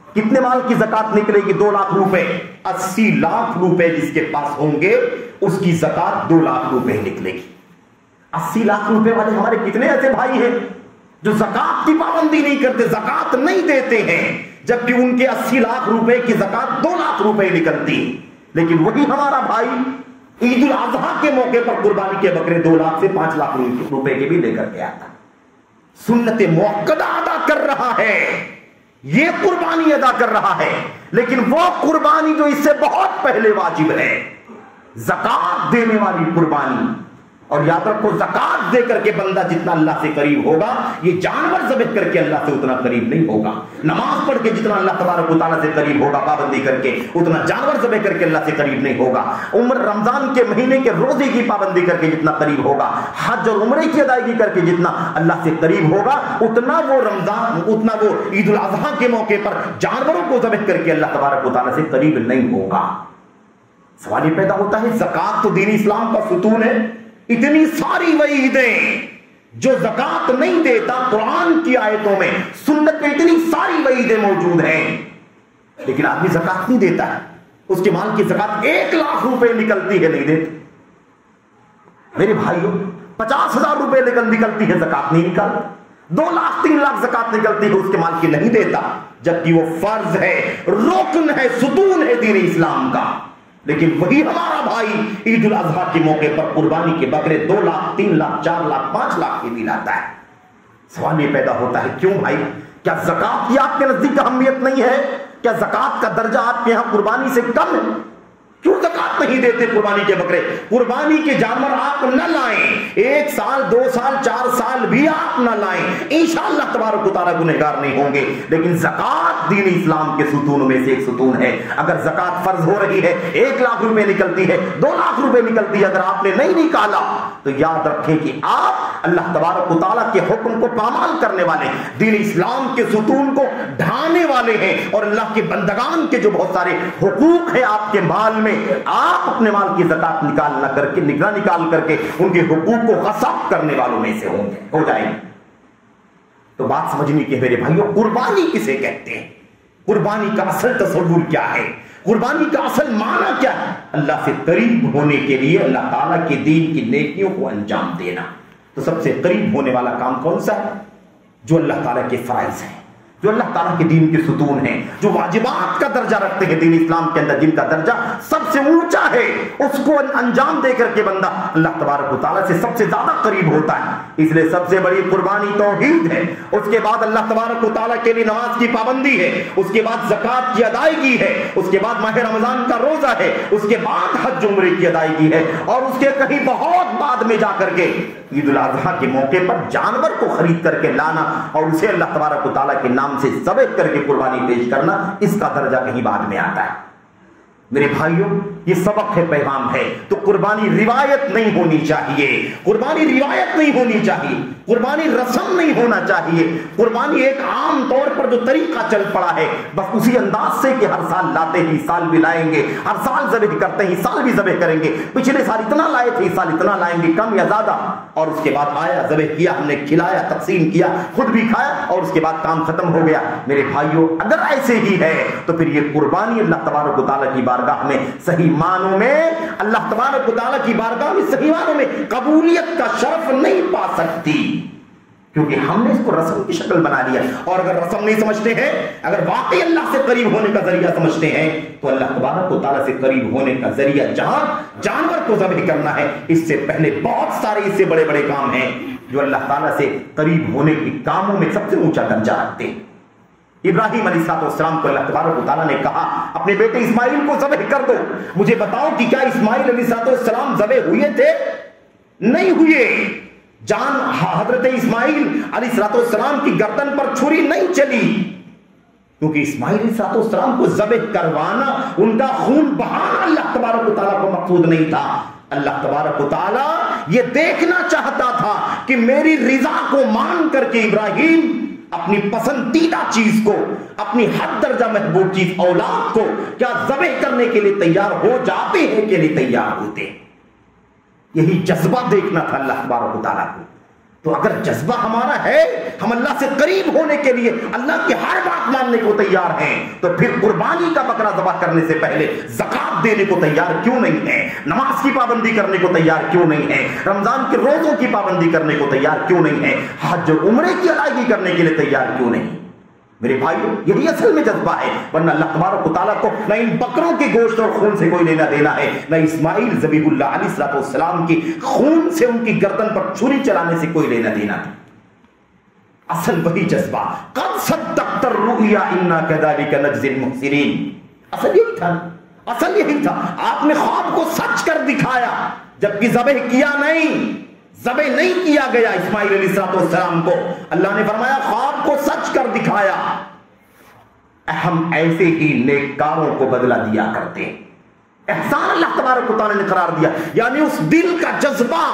کتنے مال کی زکوٰۃ نکلے گی؟ 2 لاکھ روپے۔ 80 لاکھ روپے جس کے پاس ہوں گے اس کی زکوٰۃ 2 لاکھ روپے نکلے گی۔ 80 لاکھ روپے والے ہمارے کتنے ایسے بھائی ہیں جو زکوٰۃ کی پابندی نہیں کرتے، زکوٰۃ نہیں دیتے ہیں، جبکہ ان کے 80 لاکھ روپے کی زکوٰۃ 2 لاکھ روپے نکلتی، لیکن وہی ہمارا بھائی عید الاضحیٰ کے موقع پر قربانی کے بکرے 2 لاکھ سے 5 لاکھ روپے کے بھی لے کر کے آتا، سنت موقدہ ادا کر رہا ہے، یہ قربانی ادا کر رہا ہے، لیکن وہ قربانی جو اس سے بہت پہلے واجب ہے، زکوٰۃ دینے والی قربانی، اور یاد رکھو زکات دے کر کے بندہ جتنا اللہ سے قریب ہوگا یہ جانور ذبح کر کے اللہ سے اتنا قریب نہیں ہوگا. نماز پڑھ کے جتنا اللہ تبارک و تعالیٰ سے قریب ہوگا پابندی کر کے اتنا جانور ذبح کر کے اللہ سے قریب نہیں ہوگا. رمضان کے مہینے کے روزے کی پابندی کر کے جتنا قریب ہوگا, حج اور عمرے کی ادائیگی کر کے جتنا اللہ سے قریب ہوگا, اتنا وہ رمضان اتنا وہ عید الاضحیٰ کے موقع پر جانوروں کو ذبح کر کے اللہ تبارک و تعالیٰ سے قریب نہیں ہوگا. سوال یہ پیدا ہوتا ہے زکات تو دین اسلام کا ستون ہے, اتنی ساری وعیدیں جو زکات نہیں دیتا قرآن کی آیتوں میں, سنت میں اتنی ساری وعیدیں موجود ہیں, لیکن آدمی زکات نہیں دیتا ہے. اس کے مال کی زکات 1 لاکھ روپے نکلتی ہے نہیں دیتا. میرے بھائیوں 50,000 روپے نکلتی ہے زکات نہیں نکالتا, 2 لاکھ 3 لاکھ زکات نکلتی ہے اس کے مال کی نہیں دیتا, جبکہ وہ فرض ہے, رکن ہے, ستون ہے دین اسلام کا. لیکن وہی ہمارا بھائی عید الاضحیٰ کے موقع پر قربانی کے بکرے 2 لاکھ 3 لاکھ 4 لاکھ 5 لاکھ کی بھی لاتا ہے. سوال یہ پیدا ہوتا ہے کیوں بھائی؟ کیا زکات کی آپ کے نزدیک اہمیت نہیں ہے؟ کیا زکات کا درجہ آپ کے یہاں قربانی سے کم ہے؟ کیوں زکات نہیں دیتے قربانی کے بکرے؟ قربانی کے جانور آپ نہ لائیں, 1 سال 2 سال 4 سال بھی آپ نہ لائیں, انشاءاللہ تبارک و تعالیٰ گنہگار نہیں ہوں گے. لیکن زکات دین اسلام کے ستونوں میں سے ایک ستون ہے. اگر زکات فرض ہو رہی ہے, 1 لاکھ روپے نکلتی ہے, 2 لاکھ روپے نکلتی ہے, اگر آپ نے نہیں نکالا تو یاد رکھیں کہ آپ اللہ تبارک و تعالیٰ کے حکم کو پامال کرنے والے, دین اسلام کے ستون کو ڈھانے والے ہیں. اور اللہ کے بندگان کے جو بہت سارے حقوق ہیں آپ کے مال میں, آپ اپنے مال کی زکات نکال کر کے ان کے حقوق کو غصب کرنے والوں میں سے ہو جائیں گے. تو بات سمجھنی کہ میرے بھائیوں قربانی کسے کہتے ہیں, قربانی کا اصل تصور کیا ہے, قربانی کا اصل معنی کیا ہے؟ اللہ سے قریب ہونے کے لیے اللہ تعالیٰ کے دین کی نیکیوں کو انجام دینا. تو سب سے قریب ہونے والا کام کون سا ہے؟ جو اللہ تعالیٰ کے فرائض ہیں, جو اللہ تعالیٰ کے دین کے ستون ہیں, جو واجبات کا درجہ رکھتے ہیں دین اسلام کے اندر, جن کا درجہ سب سے اونچا ہے, اس کو انجام دے کر کے بندہ اللہ تبارک و تعالیٰ سے سب سے زیادہ قریب ہوتا ہے. اس لیے سب سے بڑی قربانی توحید ہے, اس کے بعد اللہ تبارک و تعالیٰ کے لیے نماز کی پابندی ہے, اس کے بعد زکات کی ادائیگی ہے, اس کے بعد ماہ رمضان کا روزہ ہے, اس کے بعد حج عمرے کی ادائیگی ہے, اور اس کے کہیں بہت بعد میں جا کر کے عید الاضحیٰ کے موقع پر جانور کو خرید کر کے لانا اور اسے اللہ تبارک و تعالیٰ کے نام سے ذبح کر کے قربانی پیش کرنا, اس کا درجہ کہیں بعد میں آتا ہے. میرے بھائیوں یہ سبق ہے, پیغام ہے. تو قربانی روایت نہیں ہونی چاہیے, قربانی روایت نہیں ہونی چاہیے, قربانی رسم نہیں ہونا چاہیے. قربانی ایک عام طور پر جو طریقہ چل پڑا ہے بس اسی انداز سے کہ ہر سال لاتے ہیں اس سال بھی لائیں گے, ہر سال ذبح کرتے ہیں اس سال بھی ذبح کریں گے, پچھلے سال اتنا لائے تھے اس سال اتنا لائیں گے, کم یا زیادہ, اور اس کے بعد آیا ذبح کیا, ہم نے کھلایا, تقسیم کیا, خود بھی کھایا, اور اس کے بعد کام ختم ہو گیا. میرے بھائیوں اگر ایسے ہی ہے تو پھر یہ قربانی اللہ تبارک و تعالیٰ کی بارگاہ میں صحیح معنوں میں, اللہ تبارک و تعالیٰ کی بارگاہ میں صحیح معنوں میں قبولیت کا شرف نہیں پا سکتی, کیونکہ ہم نے اس کو رسم کی شکل بنا لیا. اور اگر رسم نہیں سمجھتے ہیں, اگر واقعی اللہ سے قریب ہونے کا ذریعہ سمجھتے ہیں, تو اللہ تبارک و تعالیٰ سے قریب ہونے کا ذریعہ جہاں جانور کو ذبح کرنا ہے, اس سے پہلے بہت سارے اس سے بڑے بڑے کام ہیں جو اللہ تعالیٰ سے قریب ہونے کے کاموں میں سب سے اونچا درجہ رکھتے ہیں. ابراہیم علیہ السلام کو اللہ تبارک و تعالیٰ نے کہا اپنے بیٹے اسماعیل کو ذبح کر دو. مجھے بتاؤ کہ کیا اسماعیل علیہ السلام ذبح ہوئے تھے؟ نہیں ہوئے. جان حضرت اسماعیل علیہ السلام کی گردن پر چھری نہیں چلی, کیونکہ اسماعیل علیہ السلام کو ذبح کروانا, ان کا خون بہانا اللہ تبارک و تعالیٰ کو مقصود نہیں تھا. اللہ تبارک و تعالیٰ یہ دیکھنا چاہتا تھا کہ میری رضا کو مان کر کے ابراہیم اپنی پسندیدہ چیز کو, اپنی حد درجہ محبوب چیز اولاد کو کیا ذبح کرنے کے لیے تیار ہو جاتے ہیں کہ نہیں تیار ہوتے. یہی جذبہ دیکھنا تھا اللہ تبارک و تعالیٰ کو. تو اگر جذبہ ہمارا ہے, ہم اللہ سے قریب ہونے کے لیے اللہ کی ہر بات ماننے کو تیار ہیں, تو پھر قربانی کا بکرا ذبح کرنے سے پہلے زکات دینے کو تیار کیوں نہیں ہے, نماز کی پابندی کرنے کو تیار کیوں نہیں ہے, رمضان کے روزوں کی پابندی کرنے کو تیار کیوں نہیں ہے, حج اور عمرے کی ادائیگی کرنے کے لیے تیار کیوں نہیں؟ میرے بھائیوں یہی اصل میں جذبہ ہے, ورنہ اللہ تبارک و تعالیٰ کو نہ ان بکروں کے گوشت اور خون سے کوئی لینا دینا ہے, نہ اسماعیل ذبیح اللہ علیہ السلام کی خون سے ان کی گردن پر چھری چلانے سے کوئی لینا دینا تھا. اصل وہی جذبہ, قد صدقت الرؤیا انا کذالک نجزی المحسنین, اصل یہی تھا. اصل یہی تھا، آپ نے خواب کو سچ کر دکھایا، جبکہ ذبح کیا نہیں کیا گیا اسماعیل علیہ السلام کو۔ اللہ نے فرمایا خواب کو سچ کر دکھایا۔ ہم ایسے ہی نیککاروں کو بدلہ دیا کرتے ہیں۔ احسان اللہ تبارک و تعالیٰ نے قرار دیا، یعنی اس دل کا جذبہ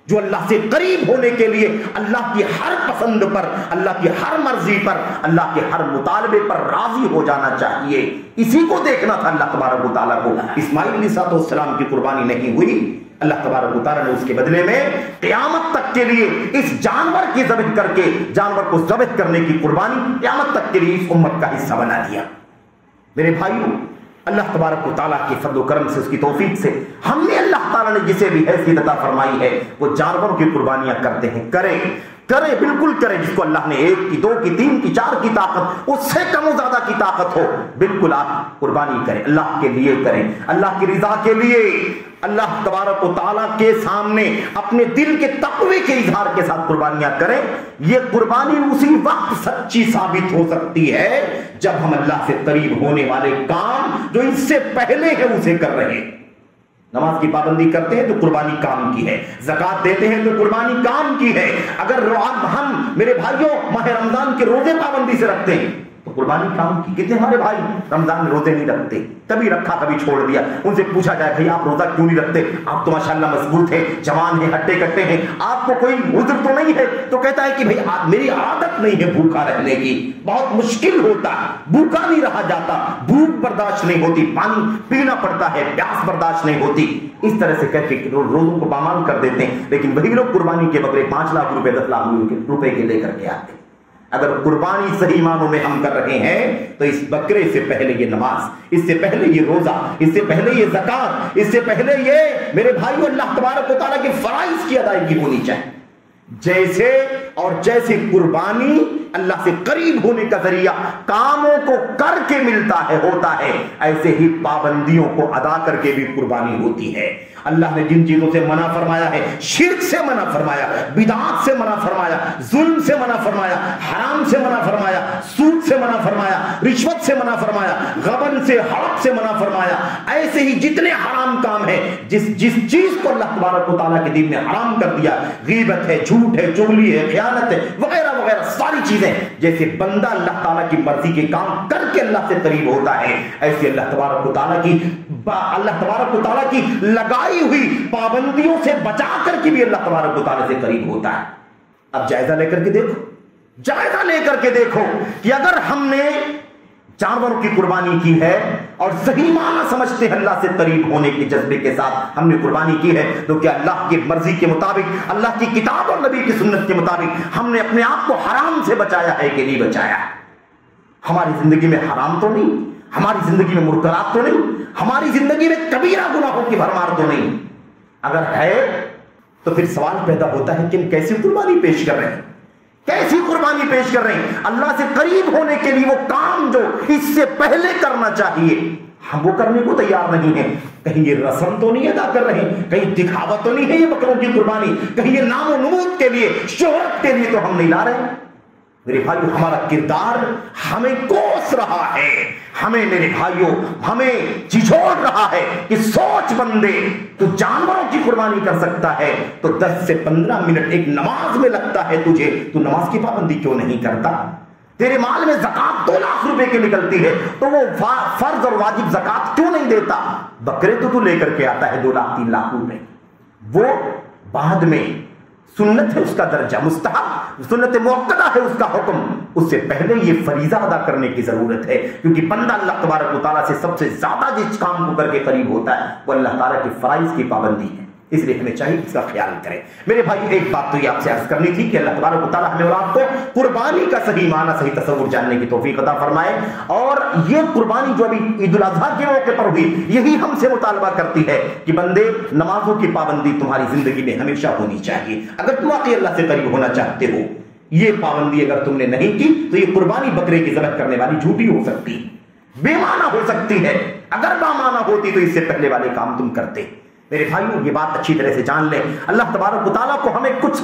جو اللہ سے قریب ہونے کے لیے اللہ کی ہر پسند پر، اللہ کی ہر مرضی پر، اللہ کے ہر مطالبے پر راضی ہو جانا چاہیے، اسی کو دیکھنا تھا اللہ تبارک و تعالیٰ کو۔ اسماعیل علیہ السلام کی قربانی نہیں ہوئی، اللہ تبارک و تعالیٰ نے اس کے بدلے میں قیامت تک کے لیے اس جانور کی ذبح کر کے، جانور کو ذبح کرنے کی قربانی قیامت تک کے لیے اس امت کا حصہ بنا دیا۔ میرے بھائیوں، اللہ تبارک و تعالیٰ کی فضل و کرم سے، اس کی توفیق سے ہم نے اللہ تعالیٰ نے جسے بھی حیثیت عطا فرمائی ہے وہ جانوروں کی قربانیاں کرتے ہیں، کریں بالکل کریں۔ جس کو اللہ نے 1 کی 2 کی 3 کی 4 کی طاقت، اس سے کم و زیادہ کی طاقت ہو، بالکل آپ قربانی کریں، اللہ کے لیے کریں، اللہ کی رضا کے لیے، اللہ تبارک و تعالیٰ کے سامنے اپنے دل کے تقوی کے اظہار کے ساتھ قربانیاں کریں۔ یہ قربانی اسی وقت سچی ثابت ہو سکتی ہے جب ہم اللہ سے قریب ہونے والے کام جو اس سے پہلے ہے اسے کر رہے ہیں۔ نماز کی پابندی کرتے ہیں تو قربانی کام کی ہے، زکوٰۃ دیتے ہیں تو قربانی کام کی ہے۔ اگر ہم میرے بھائیوں ماہ رمضان کے روزے پابندی سے رکھتے ہیں تو قربانی کام کی۔ کتنے ہمارے بھائی رمضان میں روزے نہیں رکھتے، کبھی رکھا کبھی چھوڑ دیا، ان سے پوچھا جائے بھائی آپ روزہ کیوں نہیں رکھتے؟ آپ تو ماشاءاللہ مضبوط ہیں، جوان ہیں، ہٹے کٹے ہیں، آپ کو کوئی عذر تو نہیں ہے؟ تو کہتا ہے کہ بھائی میری عادت نہیں ہے بھوکا رہنے کی، بہت مشکل ہوتا ہے، بھوکا نہیں رہا جاتا، بھوک برداشت نہیں ہوتی، پانی پینا پڑتا ہے، پیاس برداشت نہیں ہوتی۔ اس طرح سے کہہ کے روزوں کو پامال کر دیتے ہیں، لیکن وہی لوگ قربانی کے بکرے 5 لاکھ روپے 10 لاکھ روپے کے لے کر کے آتے ہیں۔ اگر قربانی صحیح معنوں میں ہم کر رہے ہیں تو اس بکرے سے پہلے یہ نماز، اس سے پہلے یہ روزہ، اس سے پہلے یہ زکوٰۃ، اس سے پہلے یہ میرے بھائیو اللہ تبارک و تعالیٰ کے فرائض کی ادائیگی ہونی چاہیے۔ جیسے قربانی اللہ سے قریب ہونے کا ذریعہ کاموں کو کر کے ملتا ہے ہوتا ہے، ایسے ہی پابندیوں کو ادا کر کے بھی قربانی ہوتی ہے۔ اللہ نے جن چیزوں سے منع فرمایا ہے، شرک سے منع فرمایا، بدعات سے منع فرمایا، ظلم سے منع فرمایا، حرام سے منع فرمایا، سود سے منع فرمایا، رشوت سے منع فرمایا، غبن سے ہڑپ سے منع فرمایا، ایسے ہی جتنے حرام کام ہیں، جس چیز کو اللہ تبارک و تعالیٰ کے دین نے حرام کر دیا، غیبت ہے، جھوٹ ہے، چغلی ہے، خیانت ہے، وغیرہ وغیرہ ساری چیزیں، جیسے بندہ اللہ تعالیٰ کی مرضی کے کام کر کے اللہ سے قریب ہوتا ہے، ایسے اللہ تبارک و تعالیٰ کی لگائی ہوئی پابندیوں سے بچا کر کے بھی اللہ تبارک و تعالیٰ سے قریب ہوتا ہے۔ اب جائزہ لے کر کے دیکھو کہ اگر ہم نے جانوروں کی قربانی کی ہے اور صحیح معنی سمجھتے ہیں اللہ سے قریب ہونے کے جذبے کے ساتھ ہم نے قربانی کی ہے، تو کیا اللہ کی مرضی کے مطابق، اللہ کی کتاب اور نبی کی سنت کے مطابق ہم نے اپنے آپ کو حرام سے بچایا ہے کہ نہیں بچایا؟ ہماری زندگی میں حرام تو نہیں، ہماری زندگی میں منکرات تو نہیں، ہماری زندگی میں کبیرہ گناہوں کی بھرمار تو نہیں؟ اگر ہے تو پھر سوال پیدا ہوتا ہے کہ ہم کیسی قربانی پیش کر رہے ہیں، کیسی قربانی پیش کر رہے ہیں؟ اللہ سے قریب ہونے کے لیے وہ کام جو اس سے پہلے کرنا چاہیے ہم وہ کرنے کو تیار نہیں ہیں۔ کہیں یہ رسم تو نہیں ادا کر رہے ہیں، کہیں دکھاوا تو نہیں ہے یہ بکروں کی قربانی، کہیں یہ نام و نمود کے لیے، شہرت کے لیے تو ہم نہیں لا رہے ہیں؟ میرے بھائیو ہمارا کردار ہمیں کوس رہا ہے، میرے بھائیو ہمیں جھجھوڑ رہا ہے کہ سوچ بندے، تو جانوروں کی قربانی کر سکتا ہے تو 10 سے 15 منٹ ایک نماز میں لگتا ہے تجھے، تو نماز کی پابندی کیوں نہیں کرتا؟ تیرے مال میں زکوٰۃ 2 لاکھ روپے کی نکلتی ہے تو وہ فرض اور واجب زکوٰۃ کیوں نہیں دیتا؟ بکرے تو لے کر کے آتا ہے 2 لاکھ 3 لاکھ روپے، وہ بعد میں سنت ہے اس کا درجہ، مستحب سنت مؤکدہ ہے اس کا حکم، اس سے پہلے یہ فریضہ ادا کرنے کی ضرورت ہے، کیونکہ بندہ اللہ تبارک و تعالیٰ سے سب سے زیادہ جس کام کو کر کے قریب ہوتا ہے وہ اللہ تعالیٰ کے فرائض کی پابندی ہے، اس لیے ہمیں چاہیے اس کا خیال کریں۔ میرے بھائی ایک بات تو یہ آپ سے عرض کرنی تھی کہ اللہ تبارک و تعالیٰ ہمیں اور آپ کو قربانی کا صحیح معنی صحیح تصور جاننے کی توفیق عطا فرمائے، اور یہ قربانی جو ابھی عید الاضحیٰ کے موقع پر ہوئی یہی ہم سے مطالبہ کرتی ہے کہ بندے نمازوں کی پابندی تمہاری زندگی میں ہمیشہ ہونی چاہیے۔ اگر تم واقعی اللہ سے قریب ہونا چاہتے ہو، یہ پابندی اگر تم نے نہیں کی تو یہ قربانی بکرے کی ذبح کرنے والی جھوٹی ہو سکتی، بے معنی ہو سکتی ہے۔ اگر با معنی ہوتی تو اس سے پہلے والے کام تم کرتے، میرے بھائیوں یہ بات اچھی طرح سے جان لیں، اللہ تبارک و تعالیٰ کو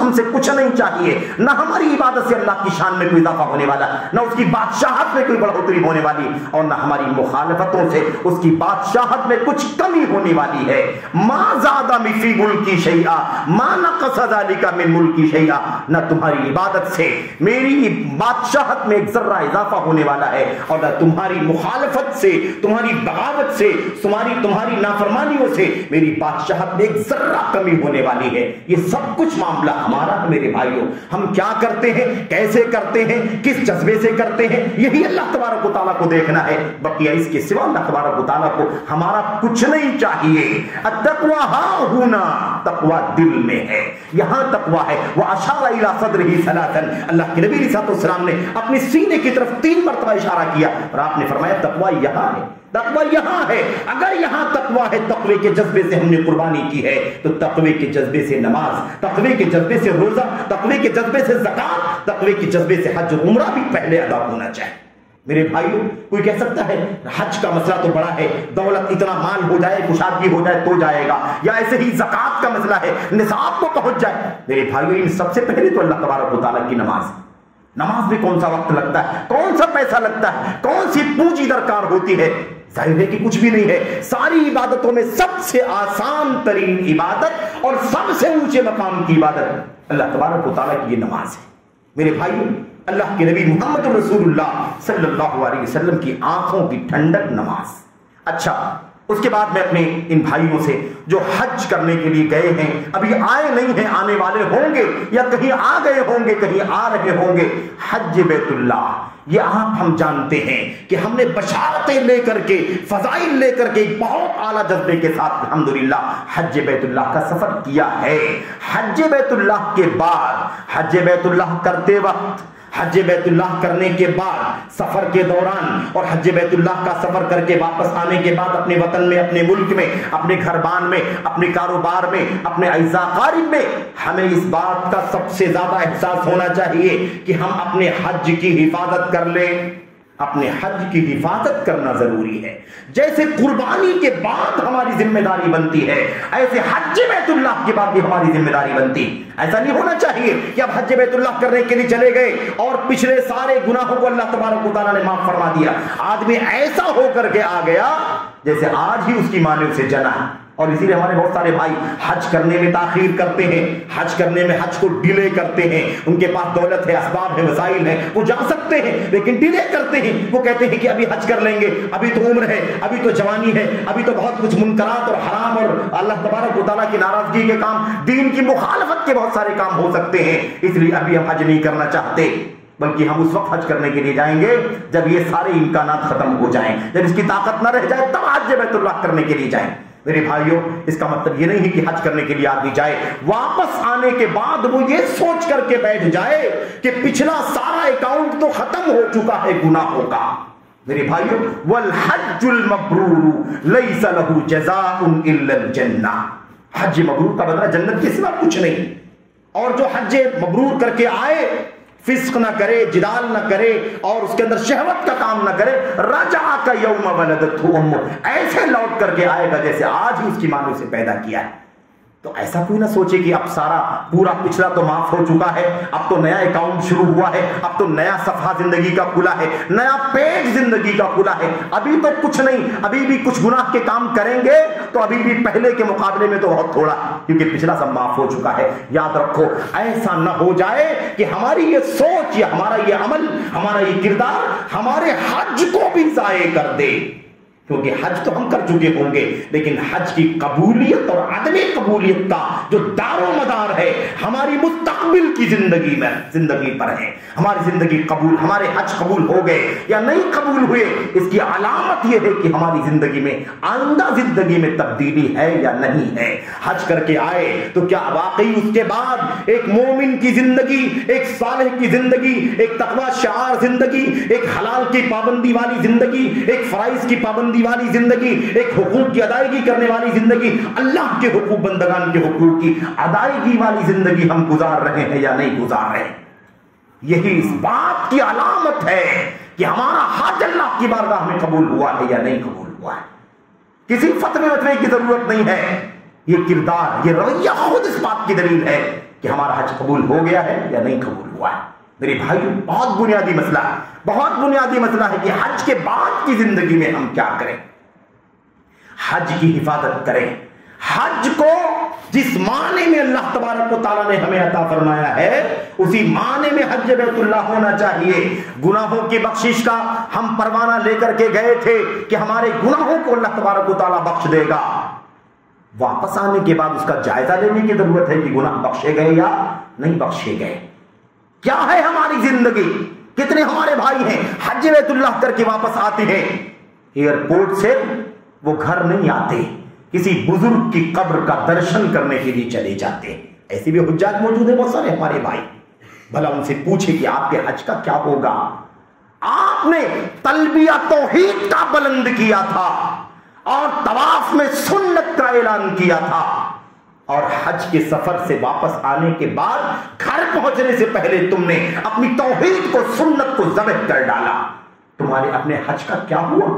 ہم سے کچھ نہیں چاہیے، نہ ہماری عبادت سے اللہ کی شان میں کوئی اضافہ ہونے والا، نہ اس کی بادشاہت میں کوئی بڑھوتری ہونے والی، اور نہ ہماری مخالفتوں سے اس کی بادشاہت میں کچھ کمی ہونے والی ہے۔ ما زاد فی ملکی شیئا ما نقص ذلک من ملکی شیئا، نہ تمہاری عبادت سے میری بادشاہت میں ایک ذرہ اضافہ ہونے والا ہے، اور نہ تمہاری مخالفت سے، تمہاری بغاوت سے، تمہاری نافرمانیوں سے میری بادشاہت میں ایک ذرہ کمی ہونے والی ہے۔ یہ سب کچھ معاملہ ہمارا ہے میرے بھائیوں، ہم کیا کرتے ہیں، کیسے کرتے ہیں، کس جذبے سے کرتے ہیں، یہی اللہ تبارک و تعالیٰ کو دیکھنا ہے، بقیہ اس کے سوا اللہ تبارک و تعالیٰ کو ہمارا کچھ نہیں چاہیے۔ التقوی ہاں ہونا، تقوی دل میں ہے، یہاں تقوی ہے۔ واشار الی صدرہ ثلاثا، اللہ کے نبی علیہ الصلوۃ والسلام نے اپنے سینے کی طرف 3 مرتبہ اشارہ کیا اور آپ نے فرمایا تقوی یہاں ہے، تقوی یہاں ہے۔ اگر یہاں تقوی ہے، تقوی کے جذبے سے ہم نے قربانی کی ہے، تو تقوی کے جذبے سے نماز، تقوی کے جذبے سے روزہ، تقوی کے جذبے سے زکات، تقوی کے جذبے سے حج اور عمرہ بھی پہلے ادا ہونا چاہیے۔ میرے بھائیوں کوئی کہہ سکتا ہے حج کا مسئلہ تو بڑا ہے، دولت اتنا مال ہو جائے، کشادگی ہو جائے تو جائے گا، یا ایسے ہی زکات کا مسئلہ ہے، نصاب کو پہنچ جائے۔ میرے بھائیوں ان سب سے پہلے تو اللہ تبارک و تعالیٰ کی نماز میں کون سا وقت لگتا ہے، کون سا پیسہ لگتا ہے، کون سی پونجی درکار ہوتی ہے؟ ظاہر ہے کہ کچھ بھی نہیں ہے۔ ساری عبادتوں میں سب سے آسان ترین عبادت اور سب سے اونچے مقام کی عبادت اللہ تبارک و تعالیٰ کی یہ نماز ہے۔ میرے بھائیوں اللہ کے نبی محمد رسول اللہ صلی اللہ علیہ وسلم کی آنکھوں کی ٹھنڈک نماز۔ اچھا اس کے بعد میں اپنے ان بھائیوں سے جو حج کرنے کے لیے گئے ہیں، ابھی آئے نہیں ہیں، آنے والے ہوں گے، یا کہیں آ گئے ہوں گے، کہیں آ رہے ہوں گے، حج بیت اللہ یہ آپ ہم جانتے ہیں کہ ہم نے بشارتیں لے کر کے، فضائل لے کر کے بہت اعلیٰ جذبے کے ساتھ الحمدللہ حج بیت اللہ کا سفر کیا ہے۔ حج بیت اللہ کے بعد، حج بیت اللہ کرتے وقت، حج بیت اللہ کرنے کے بعد، سفر کے دوران اور حج بیت اللہ کا سفر کر کے واپس آنے کے بعد اپنے وطن میں، اپنے ملک میں، اپنے گھر بان میں، اپنے کاروبار میں، اپنے اعزا قارب میں ہمیں اس بات کا سب سے زیادہ احساس ہونا چاہیے کہ ہم اپنے حج کی حفاظت کر لیں۔ اپنے حج کی حفاظت کرنا ضروری ہے۔ جیسے قربانی کے بعد ہماری ذمہ داری بنتی ہے، ایسے حج بیت اللہ کے بعد بھی ہماری ذمہ داری بنتی۔ ایسا نہیں ہونا چاہیے کہ اب حج بیت اللہ کرنے کے لیے چلے گئے اور پچھلے سارے گناہوں کو اللہ تبارک و تعالیٰ نے معاف فرما دیا۔ آدمی ایسا ہو کر کے آ گیا جیسے آج ہی اس کی ماں نے اسے جنا ہے۔ اور اسی لیے ہمارے بہت سارے بھائی حج کرنے میں تاخیر کرتے ہیں، حج کرنے میں حج کو ڈیلے کرتے ہیں۔ ان کے پاس دولت ہے، اسباب ہے، وسائل ہیں، وہ جا سکتے ہیں لیکن ڈیلے کرتے ہیں۔ وہ کہتے ہیں کہ ابھی حج کر لیں گے، ابھی تو عمر ہے، ابھی تو جوانی ہے، ابھی تو بہت کچھ منکرات اور حرام اور اللہ تبارک و تعالیٰ کی ناراضگی کے کام، دین کی مخالفت کے بہت سارے کام ہو سکتے ہیں، اس لیے ابھی ہم حج نہیں کرنا چاہتے۔ بلکہ ہم اس وقت حج کرنے کے لیے جائیں گے جب یہ سارے امکانات ختم ہو جائیں، جب اس کی طاقت نہ رہ جائے تب حج بیت اللہ کرنے کے لیے جائیں۔ میرے بھائیوں اس کا مطلب یہ نہیں ہے کہ حج کرنے کے لیے آدمی جائے، واپس آنے کے بعد وہ یہ سوچ کر کے بیٹھ جائے کہ پچھلا سارا اکاؤنٹ تو ختم ہو چکا ہے گناہوں کا۔ میرے بھائیوں والحج المبرور لیس له جزاء الا الجنہ، حج مبرور کا بدلہ جنت کے سوا کچھ نہیں۔ اور جو حج مبرور کر کے آئے، فسق نہ کرے، جدال نہ کرے اور اس کے اندر شہوت کا کام نہ کرے، رجع کا یوم ولدتہ امہ، ایسے لوٹ کر کے آئے گا جیسے آج ہی اس کی ماں نے اسے پیدا کیا ہے۔ تو ایسا کوئی نہ سوچے کہ اب سارا پورا پچھلا تو معاف ہو چکا ہے، اب تو نیا اکاؤنٹ شروع ہوا ہے، اب تو نیا صفحہ زندگی کا کھلا ہے، نیا پیج زندگی کا کھلا ہے۔ ابھی تو کچھ نہیں، ابھی بھی کچھ گناہ کے کام کریں گے تو ابھی بھی پہلے کے مقابلے میں تو بہت تھوڑا، کیونکہ پچھلا سب معاف ہو چکا ہے۔ یاد رکھو ایسا نہ ہو جائے کہ ہماری یہ سوچ یا ہمارا یہ عمل، ہمارا یہ کردار ہمارے حج کو بھی ضائع کر دے، کیونکہ حج تو ہم کر چکے ہوں گے لیکن حج کی قبولیت اور عدم قبولیت کا جو دار و مدار ہے ہماری مستقبل کی زندگی پر ہے۔ ہماری زندگی قبول، ہمارے حج قبول ہو گئے یا نہیں قبول ہوئے، اس کی علامت یہ ہے کہ ہماری زندگی میں آئندہ زندگی میں تبدیلی ہے یا نہیں ہے۔ حج کر کے آئے تو کیا واقعی اس کے بعد ایک مومن کی زندگی، ایک صالح کی زندگی، ایک تقوی شعار زندگی، ایک حلال کی پابندی والی زندگی، ایک فرائض کی پابندی والی زندگی، ایک حقوق کی ادائیگی کرنے والی زندگی، اللہ کے حقوق، بندگان کے حقوق کی ادائیگی والی زندگی ہم گزار رہے ہیں یا نہیں گزار رہے ہیں؟ یہی اس بات کی علامت ہے کہ ہمارا حج اللہ کی بارگاہ میں قبول ہوا ہے یا نہیں قبول ہوا ہے۔ کسی فتوے کی ضرورت نہیں ہے، یہ کردار، یہ رویہ خود اس بات کی دلیل ہے کہ ہمارا حج قبول ہو گیا ہے یا نہیں قبول ہوا ہے۔ میرے بھائیو، بہت بنیادی مسئلہ ہے، بہت بنیادی مسئلہ ہے کہ حج کے بعد کی زندگی میں ہم کیا کریں، حج کی حفاظت کریں۔ حج کو جس معنی میں اللہ تبارک و تعالیٰ نے ہمیں عطا فرمایا ہے اسی معنی میں حج بیت اللہ ہونا چاہیے۔ گناہوں کی بخشش کا ہم پروانہ لے کر کے گئے تھے کہ ہمارے گناہوں کو اللہ تبارک و تعالیٰ بخش دے گا، واپس آنے کے بعد اس کا جائزہ لینے کی ضرورت ہے کہ گناہ بخشے گئے یا نہیں بخشے گئے، کیا ہے ہماری زندگی۔ کتنے ہمارے بھائی ہیں حج بیت اللہ کر کے واپس آتے ہیں، ایئرپورٹ سے وہ گھر نہیں آتے، کسی بزرگ کی قبر کا درشن کرنے کے لیے چلے جاتے ہیں۔ ایسے بھی حجاج موجود ہیں بہت سارے ہمارے بھائی، بھلا ان سے پوچھے کہ آپ کے حج کا کیا ہوگا، آپ نے تلبیہ توحید کا بلند کیا تھا اور طواف میں سنت کا اعلان کیا تھا، اور حج کے سفر سے واپس آنے کے بعد گھر پہنچنے سے پہلے تم نے اپنی توحید کو، سنت کو ذبح کر ڈالا، تمہارے اپنے حج کا کیا ہوا؟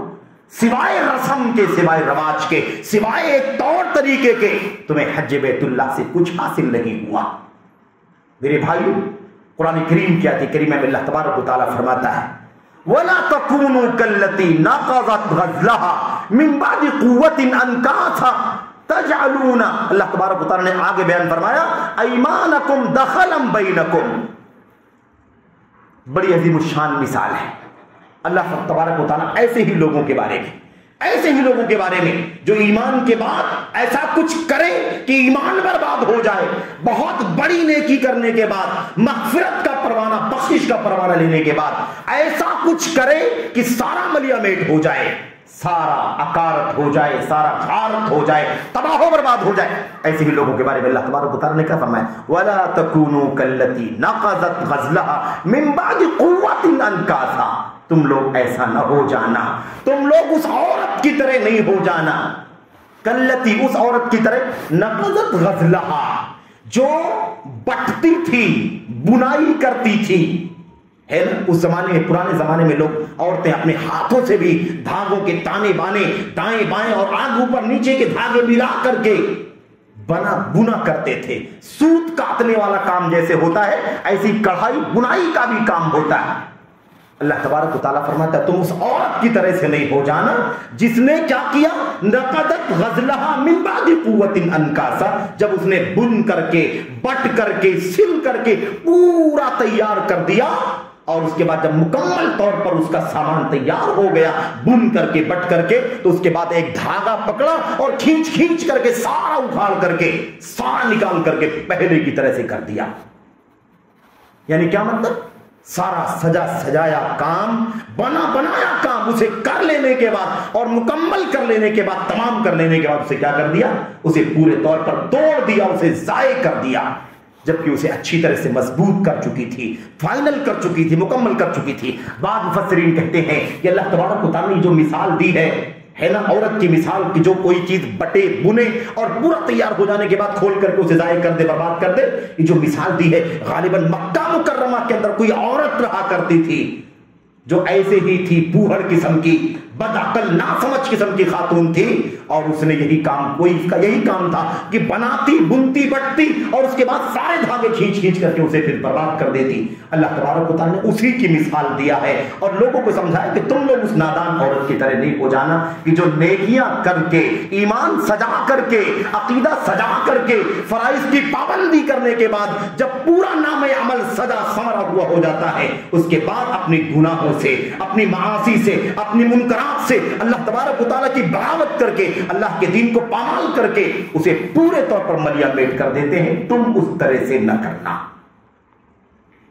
سوائے رسم کے، سوائے رواج کے، سوائے ایک طور طریقے کے تمہیں حج بیت اللہ سے کچھ حاصل نہیں ہوا۔ میرے بھائیو، قرآن کریم کی آیت کریمہ میں اللہ تبارک و تعالیٰ فرماتا ہے وَلَا تَكُونُوا كَالَّتِي نَقَضَتْ غَزْلَهَا مِن بَعْدِ قُوَّةٍ أَنْكَاثًا تَجْعَلُونَ، اللہ تبارک و تعالیٰ نے آگے بیان فرمایا أَيْمَانَكُمْ دَخَلًا بَيْنَكُمْ، بڑی عظیم الشان مثال ہے۔ اللہ تبارک و تعالیٰ ایسے ہی لوگوں کے بارے میں، ایسے ہی لوگوں کے بارے میں جو ایمان کے بعد ایسا کچھ کرے کہ ایمان برباد ہو جائے، بہت بڑی نیکی کرنے کے بعد، مغفرت کا پروانہ، بخشش کا پروانہ لینے کے بعد ایسا کچھ کرے کہ سارا ملیا میٹ ہو جائے، سارا اکارت ہو جائے، سارا غارت ہو جائے، تباہ و برباد ہو جائے، ایسے ہی لوگوں کے بارے میں اللہ تبارک و تعالیٰ نے کیا فرمایا وَلَا تَكُونُوا كَالَّتِي نَقَضَتْ غَزْلَهَا مِن بَعْدِ قُوَّةٍ أَنْكَاثًا، تم لوگ ایسا نہ ہو جانا، تم لوگ اس عورت کی طرح نہیں ہو جانا، کلتی، اس عورت کی طرح، نقضت غزلہا، جو بٹتی تھی، بنائی کرتی تھی، ہے نا۔ اس زمانے میں، پرانے زمانے میں لوگ، عورتیں اپنے ہاتھوں سے بھی دھاگوں کے تانے بانے، دائیں بائیں اور آگے اوپر نیچے کے دھاگے ملا کر کے بنا کرتے تھے۔ سوت کاٹنے والا کام جیسے ہوتا ہے، ایسی کڑھائی بنائی کا بھی کام ہوتا ہے۔ اللہ تبارک و تعالیٰ فرماتا ہے تم اس عورت کی طرح سے نہیں ہو جانا جس نے کیا کیا، نقضت غزلہا من بعد قوت انکاسا، جب اس نے بن کر کے، بٹ کر کے، سل کر کے پورا تیار کر دیا، اور اس کے بعد جب مکمل طور پر اس کا سامان تیار ہو گیا، بن کر کے، بٹ کر کے، تو اس کے بعد ایک دھاگا پکڑا اور کھینچ کھینچ کر کے سارا اکھاڑ کر کے، سارا نکال کر کے پہلے کی طرح سے کر دیا۔ یعنی کیا مطلب، سارا سجا سجایا کام، بنا بنایا کام اسے کر لینے کے بعد اور مکمل کر لینے کے بعد، تمام کر لینے کے بعد اسے کیا کر دیا، اسے پورے طور پر توڑ دیا، اسے ضائع کر دیا، جبکہ اسے اچھی طرح سے مضبوط کر چکی تھی، فائنل کر چکی تھی، مکمل کر چکی تھی۔ بعض مفسرین کہتے ہیں کہ اللہ تبارک و تعالیٰ نے جو مثال دی ہے نا عورت کی مثال کی، جو کوئی چیز بٹے بنے اور پورا تیار ہو جانے کے بعد کھول کر کے اسے ضائع کر دے، برباد کر دے، یہ جو مثال دی ہے غالباً مکہ مکرمہ کے اندر کوئی عورت رہا کرتی تھی جو ایسے ہی تھی، بوڑھ قسم کی، بدعقل ناسمجھ قسم کی خاتون تھی، اور اس نے یہی کام، کوئی اس کا یہی کام تھا کہ بناتی، بنتی، بٹتی، اور اس کے بعد سارے دھاگے کھینچ کھینچ کر کے اسے پھر برباد کر دیتی۔ اللہ تبارک و تعالیٰ نے اسی کی مثال دیا ہے اور لوگوں کو سمجھایا کہ تم لوگ اس نادان عورت کی طرح نہیں ہو جانا کہ جو نیکیاں کر کے، ایمان سجا کر کے، عقیدہ سجا کر کے، فرائض کی پابندی کرنے کے بعد جب پورا نام عمل سجا سمرا ہوا ہو جاتا ہے، اس کے بعد اپنی گناہوں سے، اپنی معاصی سے، اپنی منکرات سے اللہ تبارک و تعالیٰ کی بغاوت کر کے، اللہ کے دین کو پامال کر کے اسے پورے طور پر ملیا میٹ کر دیتے ہیں۔ تم اس طرح سے نہ کرنا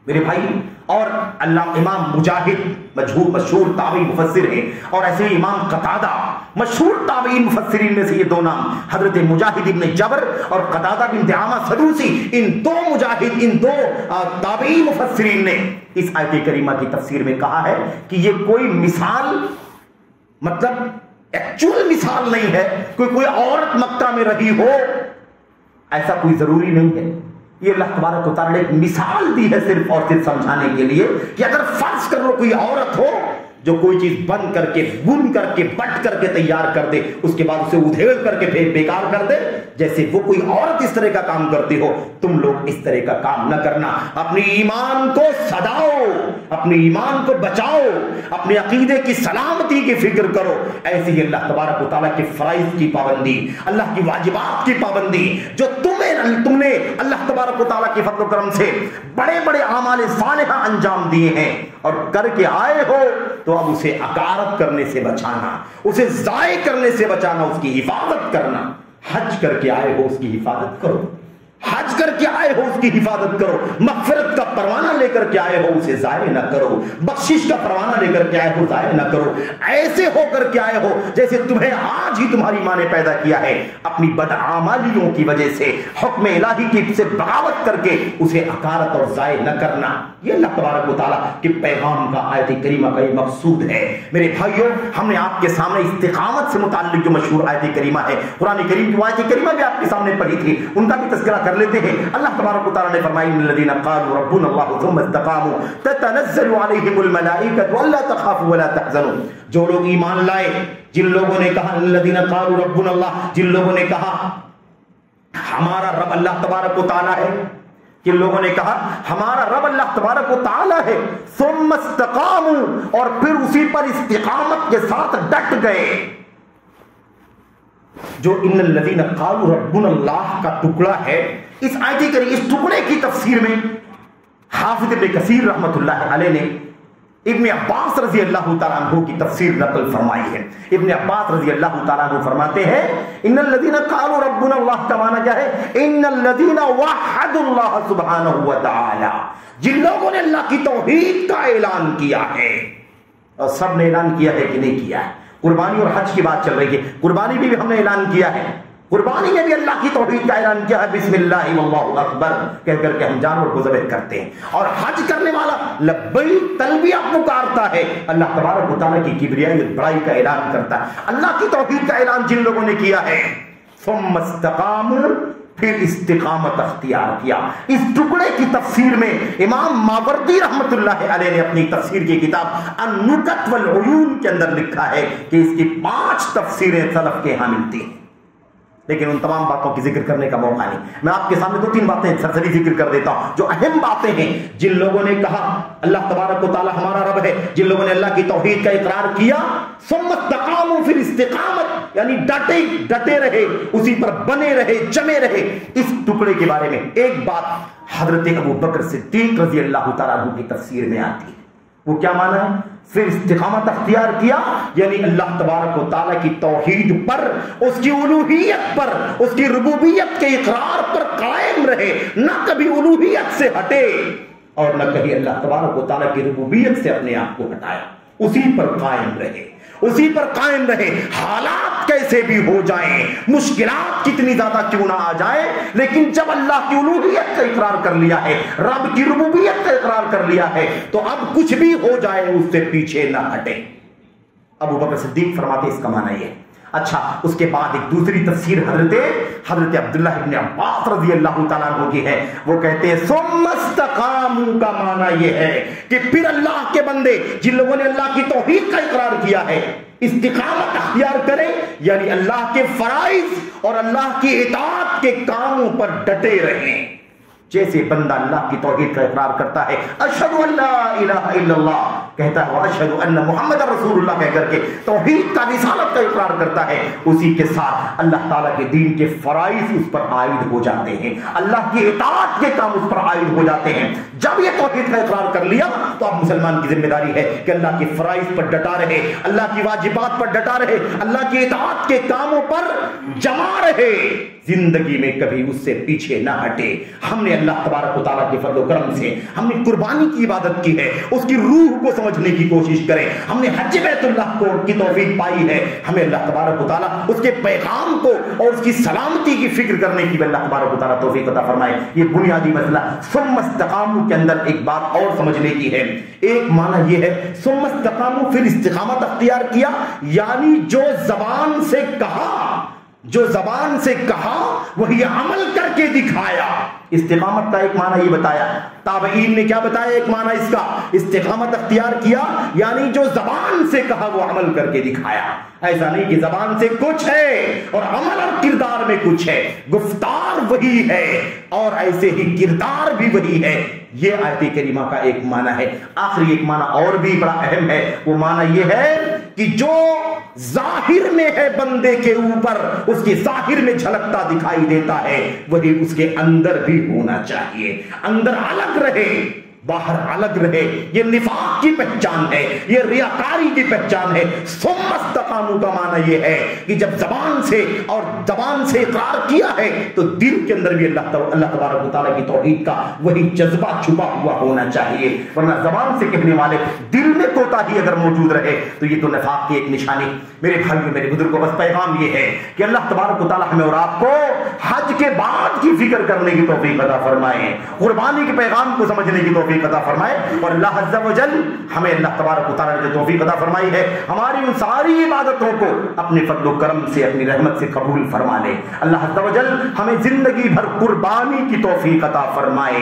میرے بھائی۔ اور اللہ امام مجاہد مشہور تابعی مفسر ہیں، اور ایسے ہی امام قتادہ مشہور تابعین مفسرین میں سے یہ دو نام، حضرت مجاہد ابن جبر اور قتادہ بن دعامہ سدوسی، ان دو مجاہد، ان دو تابعی مفسرین نے اس آیت کریمہ کی تفسیر میں کہا ہے کہ یہ کوئی مثال، مطلب ایکچوئل مثال نہیں ہے، کوئی عورت مکہ میں رہی ہو، ایسا کوئی ضروری نہیں ہے۔ یہ اللہ تبارک و تعالیٰ نے ایک مثال دی ہے صرف اور صرف سمجھانے کے لیے کہ اگر فرض کر لو کوئی عورت ہو جو کوئی چیز بند کر کے بن کر کے بٹ کر کے تیار کر دے اس کے بعد اسے ادھیڑ کر کے بیکار کر دے، جیسے وہ کوئی عورت اس طرح کا کام کرتی ہو، تم لوگ اس طرح کا کام نہ کرنا. اپنی ایمان کو سداؤ، اپنے ایمان کو بچاؤ، اپنے عقیدے کی سلامتی کی فکر کرو. ایسے ہی اللہ تبارک و تعالیٰ کے فرائض کی پابندی، اللہ کی واجبات کی پابندی، جو تم نے اللہ تبارک و تعالیٰ کے فضل و کرم سے بڑے بڑے اعمال صالحہ انجام دیے ہیں اور کر کے آئے ہو، تو اب اسے اکارت کرنے سے بچانا، اسے ضائع کرنے سے بچانا، اس کی حفاظت کرنا. حج کر کے آئے ہو اس کی حفاظت کرو، حج کر کے آئے ہو اس کی حفاظت کرو. مغفرت کا پروانہ لے کر کے آئے ہو اسے ضائع نہ کرو، بخشش کا پروانہ لے کر کے آئے ہو ضائع نہ کرو. ایسے ہو کر کے آئے ہو جیسے تمہیں آج ہی تمہاری ماں نے پیدا کیا ہے. اپنی بدعمالیوں کی وجہ سے حکم الہی کی سے بغاوت کر کے اسے اکارت اور ضائع نہ کرنا. یہ اللہ تبارک و تعالیٰ کے پیغام کا آیت کریمہ کا یہ مقصود ہے. میرے بھائیوں، ہم نے آپ کے سامنے استقامت سے متعلق جو مشہور آیت کریمہ ہے، قرآن کریم کی آیت کریمہ بھی آپ کے سامنے پڑھی تھی، ان کا بھی تذکرہ کر لیتے ہیں. اللہ تبارک و تعالیٰ نے فرمایا ان الذین قالوا ربنا اللہ ثم استقاموا تتنزل علیہم الملائکۃ الا تخافوا ولا تحزنوا. جو لوگ ایمان لائے، جن لوگوں نے کہا الذین قالوا ربنا اللہ، جن لوگوں نے کہا ہمارا رب اللہ تبارک و تعالیٰ ہے، کن لوگوں نے کہا ہمارا رب اللہ تبارک و تعالیٰ ہے، ثم استقاموا، اور پھر اسی پر استقامت کے ساتھ ڈٹ گئے. جو ان الذین قالوا ربنا اللہ کا ٹکڑا ہے، اس آیت کریمہ اس ٹکڑے کی تفسیر میں حافظ ابن کثیر رحمۃ اللہ علیہ نے ابن عباس رضی اللہ تعالیٰ عنہ کی تفسیر نقل فرمائی ہے. ابن عباس رضی اللہ تعالیٰ عنہ فرماتے ہیں ان الذین قالوا ربنا اللہ کا معنی کیا ہے؟ ان الذین وحدوا اللہ سبحانہ وتعالی، جن لوگوں نے اللہ کی توحید کا اعلان کیا ہے. اور سب نے اعلان کیا ہے کہ نہیں کیا ہے؟ قربانی اور حج کی بات چل رہی ہے، قربانی بھی ہم نے اعلان کیا ہے، قربانی میں بھی اللہ کی توحید کا اعلان کیا ہے، بسم اللہ واللہ اکبر کہہ کر کے ہم جانور کو ذبح کرتے ہیں. اور حج کرنے والا لبیک تلبیہ پکارتا ہے، اللہ تبارک و تعالیٰ کی کبریائی اور بڑائی کا اعلان کرتا ہے. اللہ کی توحید کا اعلان جن لوگوں نے کیا ہے، ثم استقاموا، پھر استقامت اختیار کیا. اس ٹکڑے کی تفسیر میں امام ماوردی رحمت اللہ علیہ نے اپنی تفسیر کی کتاب النکت والعیون کے اندر لکھا ہے کہ اس کی 5 تفسیریں سلف کے ہاں ملتی ہیں، لیکن ان تمام باتوں کی ذکر کرنے کا موقع نہیں. میں آپ کے سامنے 2-3 باتیں سرسری ذکر کر دیتا ہوں جو اہم باتیں ہیں. جن لوگوں نے کہا اللہ تبارک و تعالی ہمارا رب ہے، جن لوگوں نے اللہ کی توحید کا اقرار کیا، ثم استقاموا، پھر استقامت یعنی ڈٹے رہے، اسی پر بنے رہے، جمے رہے. اس ٹکڑے کے بارے میں ایک بات حضرت ابو بکر صدیق رضی اللہ تعالیٰ عنہ کی تفسیر میں آتی ہے. وہ کیا معنی ہے؟ پھر استقامت اختیار کیا یعنی اللہ تبارک و تعالیٰ کی توحید پر، اس کی الوہیت پر، اس کی ربوبیت کے اقرار پر قائم رہے، نہ کبھی الوہیت سے ہٹے اور نہ کہیں اللہ تبارک و تعالیٰ کی ربوبیت سے اپنے آپ کو ہٹایا. اسی پر قائم رہے، اسی پر قائم رہے. حالات کیسے بھی ہو جائیں، مشکلات کتنی زیادہ کیوں نہ آ جائیں، لیکن جب اللہ کی الوہیت کا اقرار کر لیا ہے، رب کی ربوبیت کا اقرار کر لیا ہے، تو اب کچھ بھی ہو جائے اس سے پیچھے نہ ہٹے. ابو بکر صدیق فرماتے اس کا معنی یہ. اچھا، اس کے بعد ایک دوسری تفسیر حضرت عبداللہ ابن عباس رضی اللہ تعالیٰ عنہ کی ہے. وہ کہتے ہیں ثم استقاموا کا معنی یہ ہے کہ پھر اللہ کے بندے جن لوگوں نے اللہ کی توحید کا اقرار کیا ہے، استقامت اختیار کریں یعنی اللہ کے فرائض اور اللہ کی اطاعت کے کاموں پر ڈٹے رہیں. جیسے بندہ اللہ کی توحید کا اقرار کرتا ہے، اشہد ان لا الہ الا اللہ کہتا ہے، واشہد ان محمد رسول اللہ کہہ کر کے توحید کا، رسالت کا اقرار کرتا ہے، اسی کے ساتھ اللہ تعالیٰ کے دین کے فرائض اس پر عائد ہو جاتے ہیں، اللہ کی اطاعت کے کام اس پر عائد ہو جاتے ہیں. جب یہ توحید کا اقرار کر لیا تو اب مسلمان کی ذمہ داری ہے کہ اللہ کے فرائض پر ڈٹا رہے، اللہ کی واجبات پر ڈٹا رہے، اللہ کی اطاعت کے کاموں پر جمع رہے، زندگی میں کبھی اس سے پیچھے نہ ہٹے. ہم نے اللہ تبارک و تعالیٰ کے فضل و کرم سے ہم نے قربانی کی عبادت کی ہے، اس کی روح کو سمجھنے کی کوشش کریں. ہم نے حج بیت اللہ کو کی توفیق پائی ہے، ہمیں اللہ تبارک و تعالیٰ اس کے پیغام کو اور اس کی سلامتی کی فکر کرنے کی اللہ تبارک و تعالیٰ توفیق عطا فرمائے. یہ بنیادی مسئلہ. ثم استقاموا کے اندر ایک بات اور سمجھنے کی ہے. ایک معنی یہ ہے ثم استقاموا، پھر استقامت اختیار کیا یعنی جو زبان سے کہا وہی عمل کر کے دکھایا. استقامت کا ایک معنی یہ بتایا، تابعین نے کیا بتایا ایک معنی اس کا؟ استقامت اختیار کیا یعنی جو زبان سے کہا وہ عمل کر کے دکھایا۔ ایسا نہیں کہ زبان سے کچھ ہے اور عمل اور کردار میں کچھ ہے، گفتار وہی ہے اور ایسے ہی کردار بھی وہی ہے۔ یہ آیت کریمہ کا ایک معنی ہے۔ آخری ایک معنی اور بھی بڑا اہم ہے، وہ معنی یہ ہے کہ جو ظاہر میں ہے بندے کے اوپر، اس کے ظاہر میں جھلکتا دکھائی دیتا ہے، وہی اس کے اندر بھی ہونا چاہیے۔ اندر الگ رہے، باہر الگ رہے۔ یہ نفاق کی پہچان ہے، یہ ریاکاری کی پہچان ہے۔ ثم استقاموا کا معنی یہ ہے کہ جب زبان سے اقرار کیا ہے تو دل کے اندر بھی اللہ تبارک و تعالیٰ کی توحید کا وہی جذبہ چھپا ہوا ہونا چاہیے، ورنہ زبان سے کہنے والے دل میں کوتاہی اگر موجود رہے تو یہ تو نفاق کی ایک نشانی۔ میرے بھائیوں، میرے بزرگوں، بس پیغام یہ ہے کہ اللہ تبارک و تعالیٰ ہمیں اور آپ کو حج کے بعد کی فکر کرنے کی توفیق عطا فرمائے، قربانی کے پیغام کو سمجھنے کی توفیق عطا فرمائے، اور اللہ عز و جل ہمیں اللہ تبارک و تعالیٰ نے جو توفیق عطا فرمائی ہے ہماری ان ساری عبادتوں کو اپنے فضل و کرم سے، اپنی رحمت سے قبول فرما لے۔ اللہ عز و جل ہمیں زندگی بھر قربانی کی توفیق عطا فرمائے،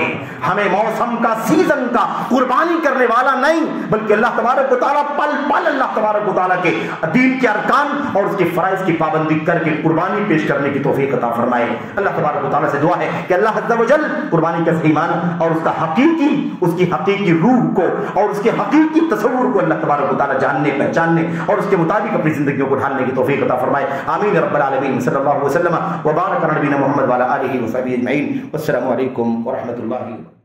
ہمیں موسم کا، سیزن کا قربانی کرنے والا نہیں بلکہ اللہ تبارک و تعالیٰ پل پل اللہ تبارک و تعالیٰ کے دین کے ارکان اور اس کے فرائض کی پابندی کر کے قربانی پیش کرنے کی توفیق عطا فرمائے۔ اللہ تبارک و تعالیٰ سے دعا ہے کہ اللہ عز و جل قربانی کا صحیح معنی اور اس کی حقیقی روح کو اور اس کے حقیقی تصور کو اللہ تبارک و تعالیٰ جاننے، پہچاننے اور اس کے مطابق اپنی زندگیوں کو ڈھالنے کی توفیق عطا فرمائے۔ آمین رب العالمین۔ صلی اللہ وسلم وبارک علی نبینا محمد وعلی آلہ وصحبہ اجمعین۔ والسلام علیکم ورحمۃ اللہ۔